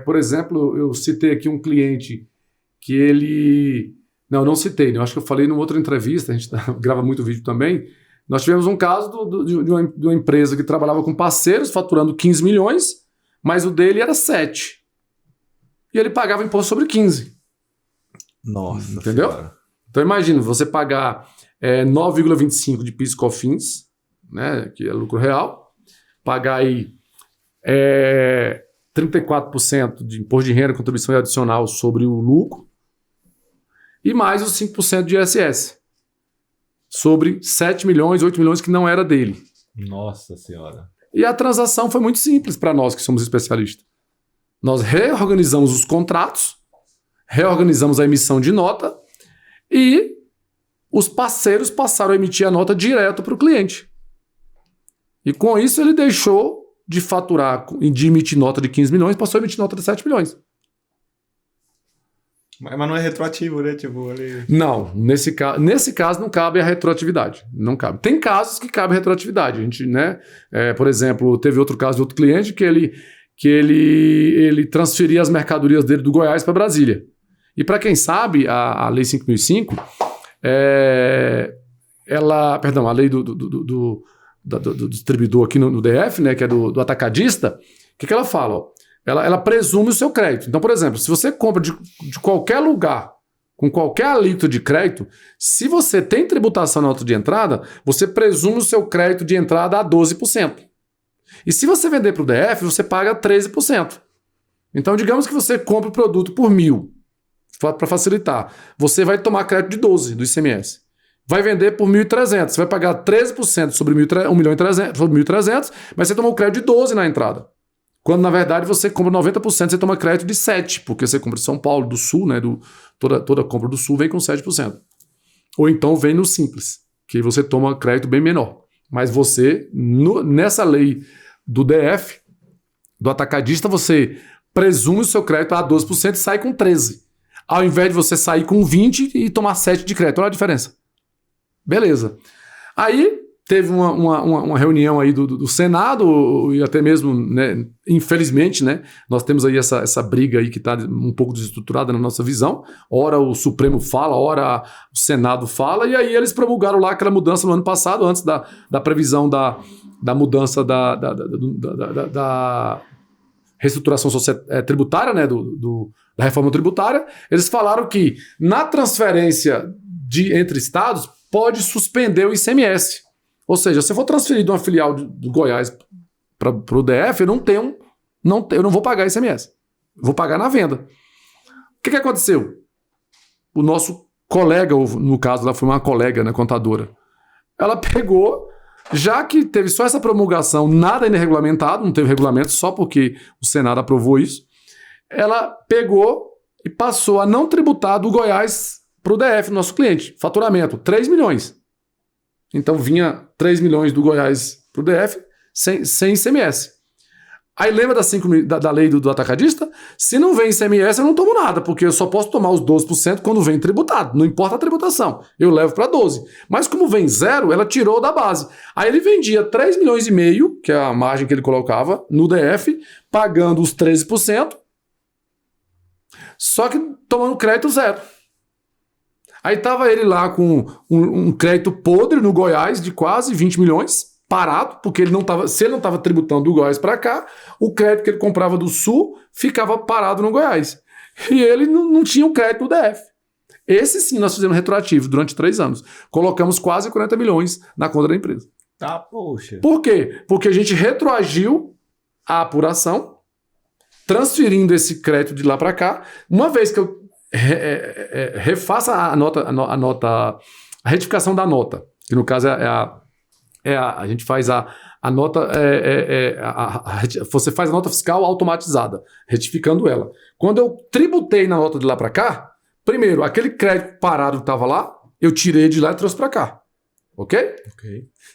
por exemplo, eu citei aqui um cliente que ele... Não citei, né? Eu acho que eu falei numa outra entrevista, a gente grava muito vídeo também. Nós tivemos um caso de uma empresa que trabalhava com parceiros, faturando 15 milhões, mas o dele era 7. E ele pagava imposto sobre 15. Nossa. Entendeu? Senhora. Então imagina, você pagar 9,25 de PIS e COFINS, né, que é lucro real, pagar aí 34% de imposto de renda, contribuição adicional sobre o lucro, e mais os 5% de ISS, sobre 7 milhões, 8 milhões que não era dele. Nossa Senhora. E a transação foi muito simples para nós que somos especialistas. Nós reorganizamos os contratos, reorganizamos a emissão de nota e os parceiros passaram a emitir a nota direto para o cliente. E com isso ele deixou de faturar, de emitir nota de 15 milhões, passou a emitir nota de 7 milhões. Mas não é retroativo, né? Tipo, ali... Não, nesse caso não cabe a retroatividade. Não cabe. Tem casos que cabe a retroatividade. A gente, né? Por exemplo, teve outro caso de outro cliente que ele transferia as mercadorias dele do Goiás para Brasília. E para quem sabe, a Lei 5.005, a lei do distribuidor aqui no DF, né, que é do atacadista, o que ela fala? Ó? Ela presume o seu crédito. Então, por exemplo, se você compra de qualquer lugar, com qualquer alíquota de crédito, se você tem tributação na nota de entrada, você presume o seu crédito de entrada a 12%. E se você vender para o DF, você paga 13%. Então, digamos que você compra o produto por 1.000, para facilitar. Você vai tomar crédito de 12% do ICMS. Vai vender por 1.300. Você vai pagar 13% sobre 1.300, mas você tomou crédito de 12% na entrada. Quando, na verdade, você compra 90%, você toma crédito de 7%, porque você compra de São Paulo, do Sul, né? Toda compra do Sul vem com 7%. Ou então vem no Simples, que você toma crédito bem menor. Mas você, nessa lei do DF, do atacadista, você presume o seu crédito a 12% e sai com 13%. Ao invés de você sair com 20% e tomar 7% de crédito. Olha a diferença. Beleza. Aí teve uma reunião aí do Senado, e até mesmo, né, infelizmente, né, nós temos aí essa briga aí que está um pouco desestruturada na nossa visão. Ora o Supremo fala, ora o Senado fala, e aí eles promulgaram lá aquela mudança no ano passado, antes da previsão da mudança da reestruturação tributária, né, da reforma tributária. Eles falaram que na transferência entre estados pode suspender o ICMS. Ou seja, se eu for transferir de uma filial do Goiás para o DF, eu não vou pagar ICMS. Vou pagar na venda. O que aconteceu? O nosso colega, ou no caso ela foi uma colega, né, contadora, ela pegou, já que teve só essa promulgação, nada ainda regulamentado, não teve regulamento, só porque o Senado aprovou isso, ela pegou e passou a não tributar do Goiás para o DF, nosso cliente. Faturamento, 3 milhões. Então vinha 3 milhões do Goiás para o DF sem ICMS. Aí lembra da lei do atacadista? Se não vem ICMS, eu não tomo nada, porque eu só posso tomar os 12% quando vem tributado. Não importa a tributação. Eu levo para 12%. Mas como vem zero, ela tirou da base. Aí ele vendia 3 milhões e meio, que é a margem que ele colocava, no DF, pagando os 13%, só que tomando crédito zero. Aí estava ele lá com um crédito podre no Goiás de quase 20 milhões, parado, porque se ele não estava tributando do Goiás para cá, o crédito que ele comprava do Sul ficava parado no Goiás. E ele não tinha o crédito do DF. Esse sim nós fizemos retroativo durante 3 anos. Colocamos quase 40 milhões na conta da empresa. Tá, poxa. Por quê? Porque a gente retroagiu a apuração, transferindo esse crédito de lá para cá. Uma vez que eu refaça a retificação da nota, que no caso a gente faz a nota, você faz a nota fiscal automatizada, retificando ela. Quando eu tributei na nota de lá para cá, primeiro, aquele crédito parado que estava lá, eu tirei de lá e trouxe para cá. Ok?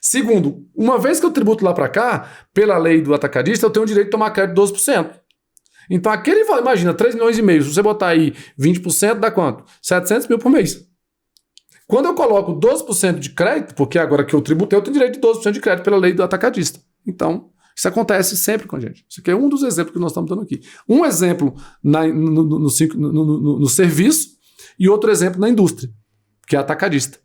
Segundo, uma vez que eu tributo lá para cá, pela lei do atacadista, eu tenho o direito de tomar crédito de 12%. Então, aquele valor, imagina, 3 milhões e meio, se você botar aí 20%, dá quanto? 700 mil por mês. Quando eu coloco 12% de crédito, porque agora que eu tributei, eu tenho direito de 12% de crédito pela lei do atacadista. Então, isso acontece sempre com a gente. Isso aqui é um dos exemplos que nós estamos dando aqui. Um exemplo no serviço e outro exemplo na indústria, que é atacadista.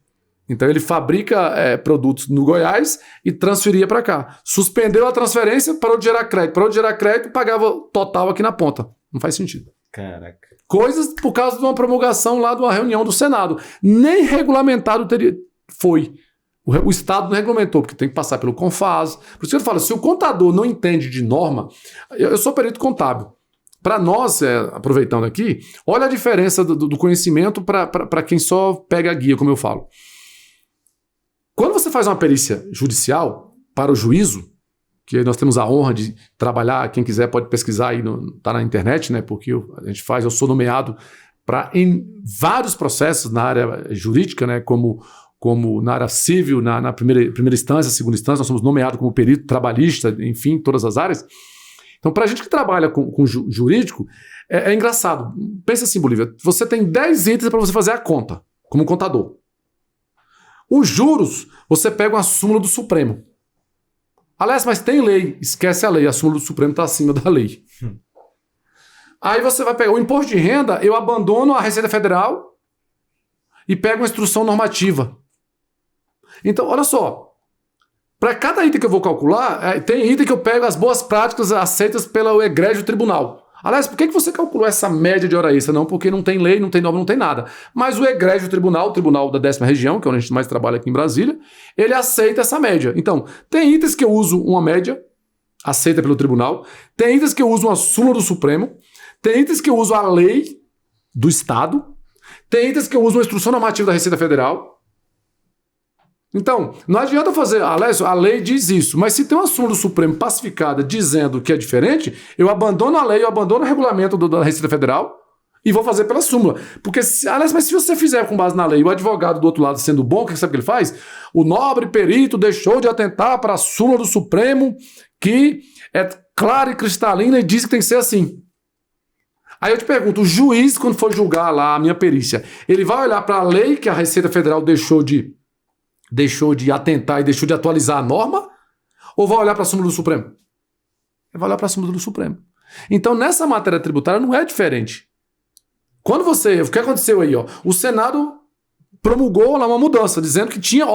Então, ele fabrica produtos no Goiás e transferia para cá. Suspendeu a transferência, parou de gerar crédito. Parou de gerar crédito, pagava total aqui na ponta. Não faz sentido. Caraca. Coisas por causa de uma promulgação lá de uma reunião do Senado. Nem regulamentado foi. O Estado não regulamentou, porque tem que passar pelo CONFAS. Por isso que eu falo, se o contador não entende de norma... Eu sou perito contábil. Para nós, aproveitando aqui, olha a diferença do conhecimento para quem só pega a guia, como eu falo. Quando você faz uma perícia judicial para o juízo, que nós temos a honra de trabalhar, quem quiser pode pesquisar aí, tá na internet, né? Porque eu sou nomeado em vários processos na área jurídica, né? Como na área civil, na primeira instância, segunda instância, nós somos nomeados como perito trabalhista, enfim, todas as áreas. Então, para a gente que trabalha com jurídico, é engraçado. Pensa assim, Bolívia, você tem 10 itens para você fazer a conta, como contador. Os juros, você pega uma súmula do Supremo. Aliás, mas tem lei, esquece a lei, a súmula do Supremo está acima da lei. Aí você vai pegar o imposto de renda, eu abandono a Receita Federal e pego uma instrução normativa. Então, olha só, para cada item que eu vou calcular, tem item que eu pego as boas práticas aceitas pelo egrégio tribunal. Aliás, por que você calculou essa média de hora extra? Não, porque não tem lei, não tem norma, não tem nada. Mas o egrégio tribunal, o tribunal da 10ª região, que é onde a gente mais trabalha aqui em Brasília, ele aceita essa média. Então, tem itens que eu uso uma média, aceita pelo tribunal, tem itens que eu uso uma súmula do Supremo, tem itens que eu uso a lei do Estado, tem itens que eu uso uma instrução normativa da Receita Federal. Então, não adianta fazer, Alessio, a lei diz isso, mas se tem uma súmula do Supremo pacificada dizendo que é diferente, eu abandono a lei, eu abandono o regulamento da Receita Federal e vou fazer pela súmula. Porque, Alessio, mas se você fizer com base na lei, o advogado do outro lado sendo bom, sabe o que ele faz? O nobre perito deixou de atentar para a súmula do Supremo, que é clara e cristalina e diz que tem que ser assim. Aí eu te pergunto, o juiz, quando for julgar lá a minha perícia, ele vai olhar para a lei que a Receita Federal deixou de atentar e deixou de atualizar a norma? Ou vai olhar para a súmula do Supremo? Ele vai olhar para a súmula do Supremo. Então, nessa matéria tributária não é diferente. O que aconteceu aí? O Senado promulgou lá uma mudança, dizendo que tinha,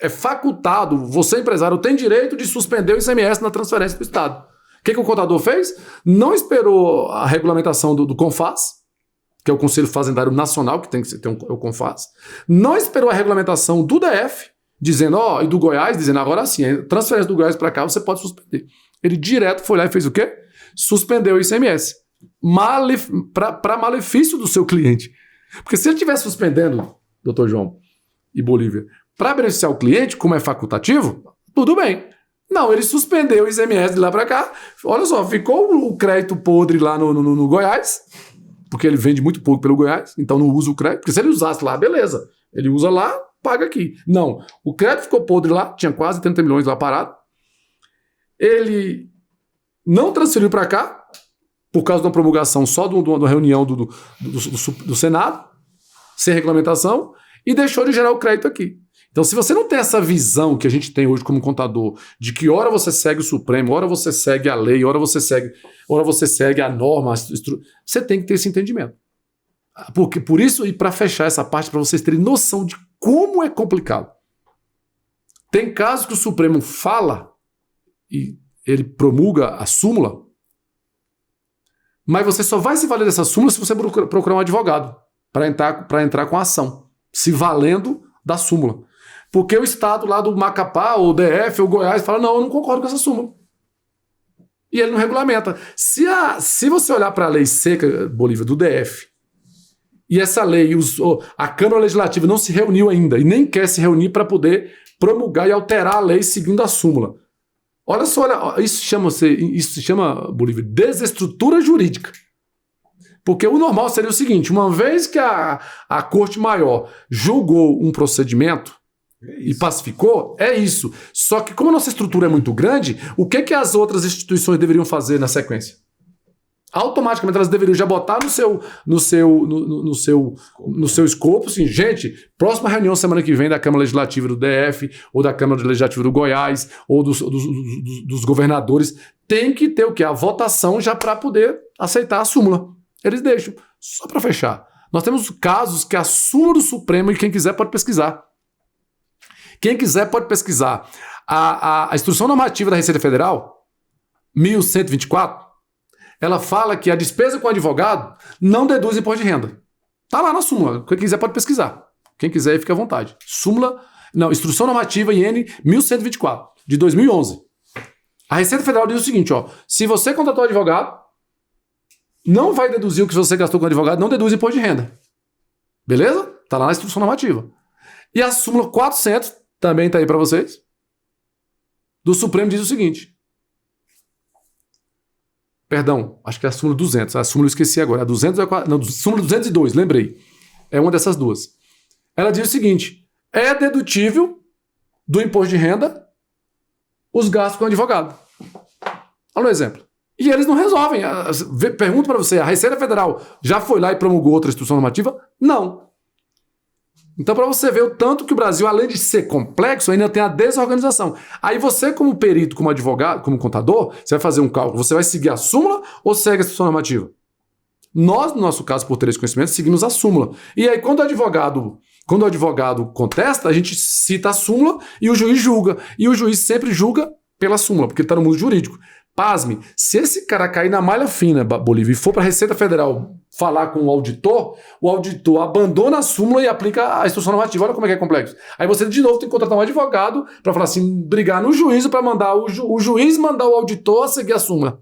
é facultado, você empresário tem direito de suspender o ICMS na transferência do Estado. O que o contador fez? Não esperou a regulamentação do CONFAS, que é o Conselho Fazendário Nacional, que tem que ter o CONFAS, não esperou a regulamentação do DF, dizendo, e do Goiás, dizendo, agora sim, a transferência do Goiás para cá você pode suspender. Ele direto foi lá e fez o quê? Suspendeu o ICMS. Para malefício do seu cliente. Porque se ele estivesse suspendendo, doutor João e Bolívia, para beneficiar o cliente, como é facultativo, tudo bem. Não, ele suspendeu o ICMS de lá para cá. Olha só, ficou o crédito podre lá no Goiás, porque ele vende muito pouco pelo Goiás, então não usa o crédito. Porque se ele usasse lá, beleza. Ele usa lá, paga aqui. Não, o crédito ficou podre lá, tinha quase 30 milhões lá parado. Ele não transferiu para cá, por causa de uma promulgação só de uma reunião do Senado, sem regulamentação, e deixou de gerar o crédito aqui. Então, se você não tem essa visão que a gente tem hoje como contador, de que hora você segue o Supremo, hora você segue a lei, hora você segue a norma, você tem que ter esse entendimento. Porque, por isso, e para fechar essa parte, para vocês terem noção de como é complicado. Tem casos que o Supremo fala e ele promulga a súmula, mas você só vai se valer dessa súmula se você procurar um advogado para entrar com a ação, se valendo da súmula. Porque o Estado lá do Macapá, ou DF, ou Goiás, fala, não, eu não concordo com essa súmula. E ele não regulamenta. Se você olhar para a lei seca, Bolívia, do DF, e essa lei, a Câmara Legislativa não se reuniu ainda, e nem quer se reunir para poder promulgar e alterar a lei seguindo a súmula. Olha só, isso se chama, Bolívia, desestrutura jurídica. Porque o normal seria o seguinte, uma vez que a Corte Maior julgou um procedimento e pacificou, é isso. Só que como a nossa estrutura é muito grande, o que as outras instituições deveriam fazer na sequência? Automaticamente elas deveriam já botar no seu escopo, assim, gente, próxima reunião semana que vem da Câmara Legislativa do DF, ou da Câmara Legislativa do Goiás, ou dos governadores, tem que ter o quê? A votação já para poder aceitar a súmula. Eles deixam. Só para fechar. Nós temos casos que a súmula do Supremo, e quem quiser pode pesquisar. Quem quiser pode pesquisar. A Instrução Normativa da Receita Federal, 1124, ela fala que a despesa com advogado não deduz imposto de renda. Tá lá na súmula. Quem quiser pode pesquisar. Quem quiser, fica à vontade. Instrução Normativa IN 1124, de 2011. A Receita Federal diz o seguinte, ó, se você contratou advogado, não vai deduzir o que você gastou com advogado, não deduz imposto de renda. Beleza? Tá lá na Instrução Normativa. E a súmula 400, também tá aí para vocês, do Supremo diz o seguinte. Perdão, acho que é a súmula 200. A súmula eu esqueci agora. A 200 é a... Não, súmula 202, lembrei. É uma dessas duas. Ela diz o seguinte, é dedutível do imposto de renda os gastos com advogado. Olha um exemplo. E eles não resolvem. Pergunto para você, a Receita Federal já foi lá e promulgou outra instrução normativa? Não. Então, para você ver o tanto que o Brasil, além de ser complexo, ainda tem a desorganização. Aí você, como perito, como advogado, como contador, você vai fazer um cálculo. Você vai seguir a súmula ou segue a instrução normativa? Nós, no nosso caso, por ter esse conhecimento, seguimos a súmula. E aí, quando o advogado contesta, a gente cita a súmula e o juiz julga. E o juiz sempre julga pela súmula, porque ele está no mundo jurídico. Pasme, se esse cara cair na malha fina, Bolívia, e for para a Receita Federal falar com o auditor abandona a súmula e aplica a instrução normativa. Olha como é complexo. Aí você, de novo, tem que contratar um advogado para falar assim, brigar no juízo para mandar o juiz mandar o auditor a seguir a súmula.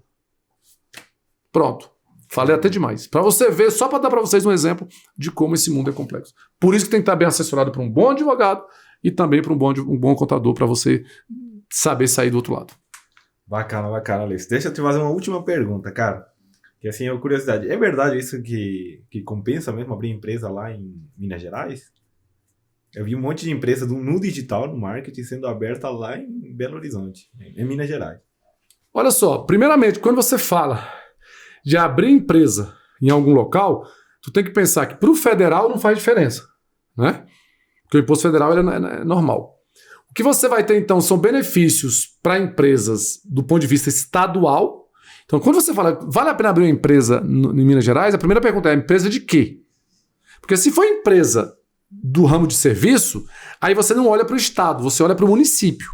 Pronto. Falei até demais. Para você ver, só para dar para vocês um exemplo de como esse mundo é complexo. Por isso que tem que estar bem assessorado por um bom advogado e também para um bom contador para você saber sair do outro lado. Bacana, Alex. Deixa eu te fazer uma última pergunta, cara. Que assim, é uma curiosidade. É verdade isso que compensa mesmo abrir empresa lá em Minas Gerais? Eu vi um monte de empresa no digital, no marketing, sendo aberta lá em Belo Horizonte, em Minas Gerais. Olha só, primeiramente, quando você fala de abrir empresa em algum local, tu tem que pensar que para o federal não faz diferença, né? Porque o imposto federal ele é normal. O que você vai ter, então, são benefícios para empresas do ponto de vista estadual. Então, quando você fala, vale a pena abrir uma empresa em Minas Gerais, a primeira pergunta é, empresa de quê? Porque se for empresa do ramo de serviço, aí você não olha para o estado, você olha para o município.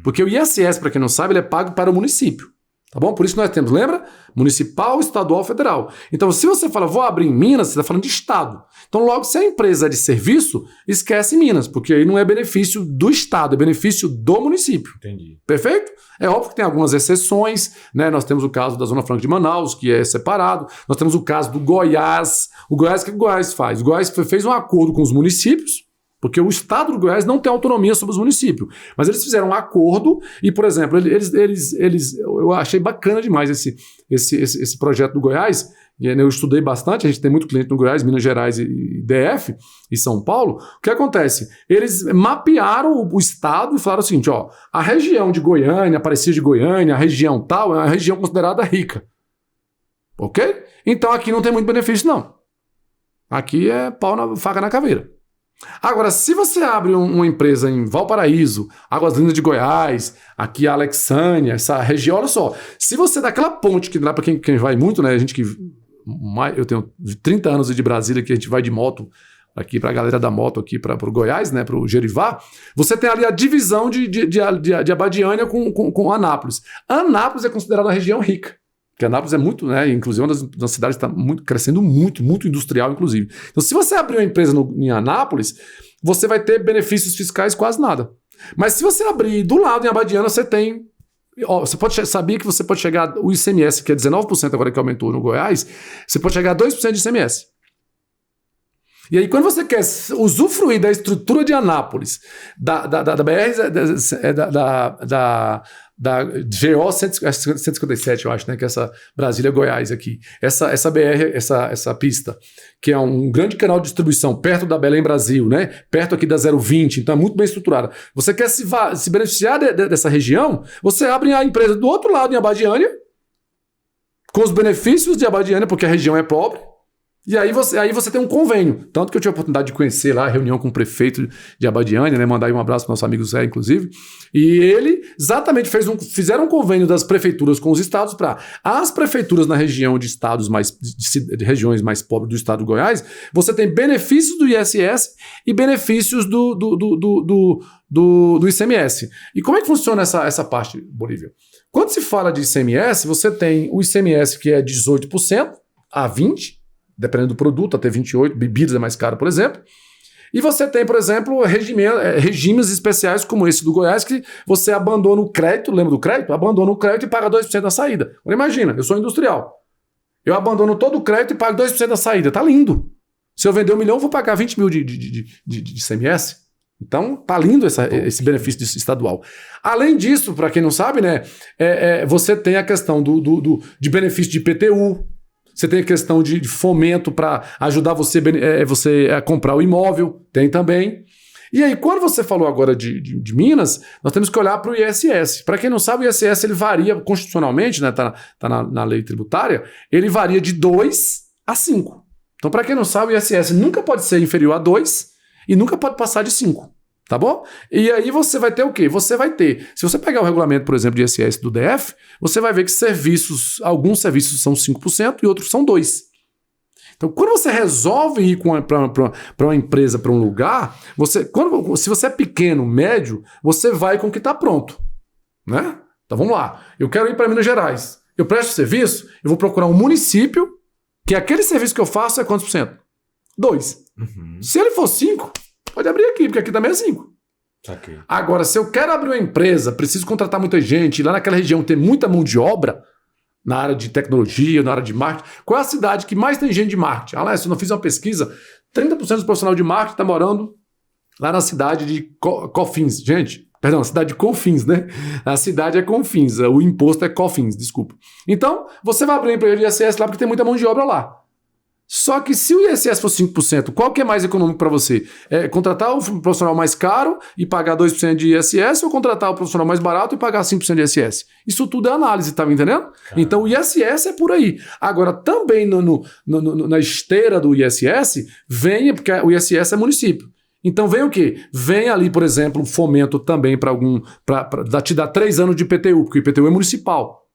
Porque o ISS, para quem não sabe, ele é pago para o município. Tá bom? Por isso nós temos, lembra? Municipal, estadual, federal. Então, se você fala, vou abrir em Minas, você está falando de estado. Então, logo, se a empresa é de serviço, esquece Minas, porque aí não é benefício do estado, é benefício do município. Entendi. Perfeito? É óbvio que tem algumas exceções, né? Nós temos o caso da Zona Franca de Manaus, que é separado. Nós temos o caso do Goiás. O que o Goiás faz? O Goiás fez um acordo com os municípios, porque o estado do Goiás não tem autonomia sobre os municípios. Mas eles fizeram um acordo e, por exemplo, eu achei bacana demais esse projeto do Goiás. Eu estudei bastante, a gente tem muito cliente no Goiás, Minas Gerais e DF e São Paulo. O que acontece? Eles mapearam o estado e falaram o seguinte, ó, a região de Goiânia, Aparecida de Goiânia, a região tal, é uma região considerada rica. Ok? Então aqui não tem muito benefício, não. Aqui é faca na caveira. Agora, se você abre uma empresa em Valparaíso, Águas Lindas de Goiás, aqui a Alexânia, essa região, olha só, se você dá aquela ponte que dá para quem vai muito, né, eu tenho 30 anos de Brasília que a gente vai de moto aqui para a galera da moto aqui para o Goiás, né, para o Gerivá, você tem ali a divisão de Abadiânia com Anápolis. Anápolis é considerada uma região rica. Porque Anápolis é muito, né? Inclusive, uma das cidades que está crescendo muito, muito industrial, inclusive. Então, se você abrir uma empresa em Anápolis, você vai ter benefícios fiscais quase nada. Mas se você abrir do lado em Abadiânia, você tem. Ó, sabia que você pode chegar. O ICMS, que é 19% agora que aumentou no Goiás, você pode chegar a 2% de ICMS. E aí, quando você quer usufruir da estrutura de Anápolis, da GO 157, eu acho, né? Que é essa Brasília-Goiás aqui. Essa BR, essa pista, que é um grande canal de distribuição perto da Belém Brasil, né? Perto aqui da 020, então é muito bem estruturada. Você quer se beneficiar dessa região, você abre a empresa do outro lado, em Abadiânia, com os benefícios de Abadiânia, porque a região é pobre, E aí você tem um convênio. Tanto que eu tive a oportunidade de conhecer lá a reunião com o prefeito de Abadiânia, né? Mandar aí um abraço para o nosso amigo Zé, inclusive. E ele exatamente fizeram um convênio das prefeituras com os estados para as prefeituras na região de estados de regiões mais pobres do estado do Goiás, você tem benefícios do ISS e benefícios do ICMS. E como é que funciona essa parte, Bolívia? Quando se fala de ICMS, você tem o ICMS que é 18% a 20%, dependendo do produto, até 28%, bebidas é mais caro, por exemplo. E você tem, por exemplo, regimes especiais como esse do Goiás, que você abandona o crédito, lembra do crédito? Abandona o crédito e paga 2% da saída. Agora imagina, eu sou industrial. Eu abandono todo o crédito e pago 2% da saída. Tá lindo. Se eu vender 1 milhão, eu vou pagar 20 mil de ICMS. Então, tá lindo esse benefício estadual. Além disso, para quem não sabe, né, você tem a questão de benefício de IPTU, você tem a questão de fomento para ajudar você a comprar o imóvel, tem também. E aí, quando você falou agora de Minas, nós temos que olhar para o ISS. Para quem não sabe, o ISS ele varia constitucionalmente, né, tá na lei tributária, ele varia de 2 a 5. Então, para quem não sabe, o ISS nunca pode ser inferior a 2 e nunca pode passar de 5. Tá bom? E aí você vai ter o quê? Você vai ter, se você pegar o regulamento, por exemplo, de ISS do DF, você vai ver que alguns serviços são 5% e outros são 2%. Então, quando você resolve ir para uma empresa, para um lugar, se você é pequeno, médio, você vai com o que está pronto. Né? Então vamos lá. Eu quero ir para Minas Gerais. Eu presto serviço, eu vou procurar um município que aquele serviço que eu faço é quantos por cento? 2%. Uhum. Se ele for 5%, pode abrir aqui, porque aqui também é 5%. Okay. Agora, se eu quero abrir uma empresa, preciso contratar muita gente, e lá naquela região tem muita mão de obra, na área de tecnologia, na área de marketing, qual é a cidade que mais tem gente de marketing? Alessio, eu não fiz uma pesquisa, 30% dos profissionais de marketing está morando lá na cidade de Cofins. Gente, perdão, a cidade de Confins, né? A cidade é Confins, o imposto é Cofins, desculpa. Então, você vai abrir uma empresa de ISS lá porque tem muita mão de obra lá. Só que se o ISS for 5%, qual que é mais econômico para você? É contratar o profissional mais caro e pagar 2% de ISS ou contratar o profissional mais barato e pagar 5% de ISS? Isso tudo é análise, tá me entendendo? Caramba. Então o ISS é por aí. Agora, também na esteira do ISS, vem, porque o ISS é município. Então vem o quê? Vem ali, por exemplo, um fomento também para te dar 3 anos de IPTU, porque o IPTU é municipal.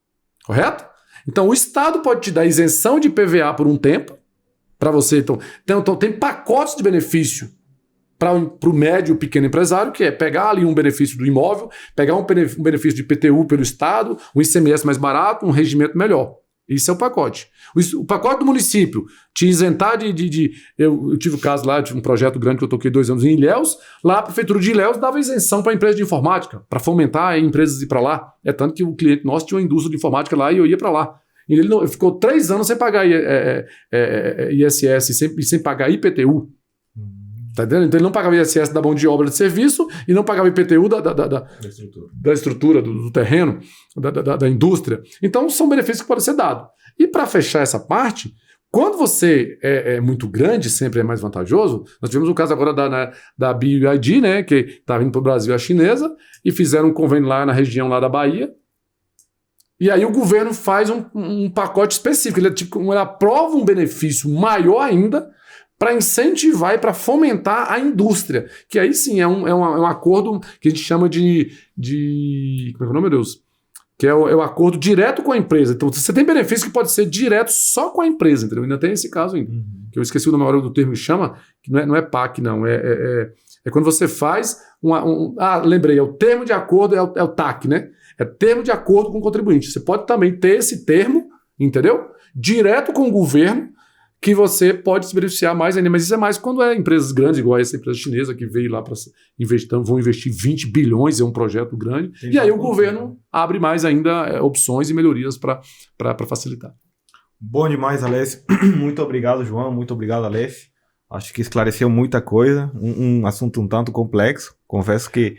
Correto? Então o Estado pode te dar isenção de IPVA por um tempo, para você. Então, tem pacotes de benefício para o médio e pequeno empresário, que é pegar ali um benefício do imóvel, pegar um benefício de IPTU pelo Estado, um ICMS mais barato, um regimento melhor. Isso é o pacote. O pacote do município, te isentar eu tive o caso lá de um projeto grande que eu toquei 2 anos em Ilhéus, lá a prefeitura de Ilhéus dava isenção para empresa de informática, para fomentar empresas ir para lá. É tanto que o cliente nosso tinha uma indústria de informática lá e eu ia para lá. E ele ficou 3 anos sem pagar ISS e sem pagar IPTU. Tá entendendo? Então ele não pagava ISS da mão de obra de serviço e não pagava IPTU da estrutura, do terreno, da indústria. Então são benefícios que podem ser dados. E para fechar essa parte, quando você é muito grande, sempre é mais vantajoso. Nós tivemos o caso agora da BYD, né, que está vindo para o Brasil, a chinesa, e fizeram um convênio lá na região lá da Bahia. E aí o governo faz um pacote específico, ele aprova um benefício maior ainda para incentivar e para fomentar a indústria, que aí sim é um acordo que a gente chama de como é que é o nome, meu Deus? Que é o acordo direto com a empresa. Então você tem benefício que pode ser direto só com a empresa, entendeu? Ainda tem esse caso ainda, que eu esqueci o nome agora do termo que chama, que não é PAC, não, é quando você faz lembrei, é o termo de acordo, é o TAC, né? É termo de acordo com o contribuinte. Você pode também ter esse termo, entendeu? Direto com o governo, que você pode se beneficiar mais ainda. Mas isso é mais quando é empresas grandes, igual essa empresa chinesa que veio lá para investir, vão investir 20 bilhões, é um projeto grande. E aí o governo abre mais ainda opções e melhorias para facilitar. Bom demais, Alessio. Muito obrigado, João. Muito obrigado, Alessio. Acho que esclareceu muita coisa. Um assunto um tanto complexo. Confesso que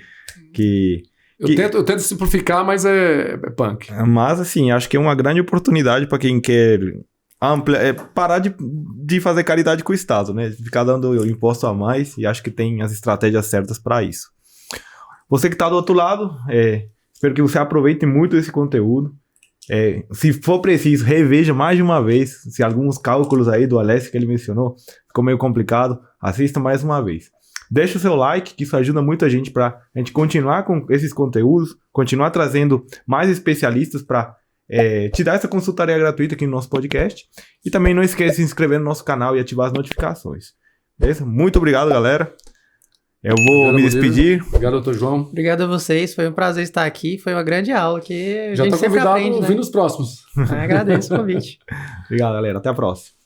Eu tento simplificar, mas é punk. Mas, assim, acho que é uma grande oportunidade para quem quer parar de fazer caridade com o Estado, né? Ficar dando imposto a mais, e acho que tem as estratégias certas para isso. Você que está do outro lado, espero que você aproveite muito esse conteúdo. Se for preciso, reveja mais de uma vez. Se alguns cálculos aí do Alessio que ele mencionou ficou meio complicado, assista mais uma vez. Deixa o seu like, que isso ajuda muito a gente para a gente continuar com esses conteúdos, continuar trazendo mais especialistas para te dar essa consultoria gratuita aqui no nosso podcast. E também não esqueça de se inscrever no nosso canal e ativar as notificações. Beleza? Muito obrigado, galera. Eu vou me despedir. Obrigado, doutor João. Obrigado a vocês, foi um prazer estar aqui, foi uma grande aula que a Já gente está sempre convidado aprende, a né? vir nos próximos. Agradeço o convite. Obrigado, galera. Até a próxima.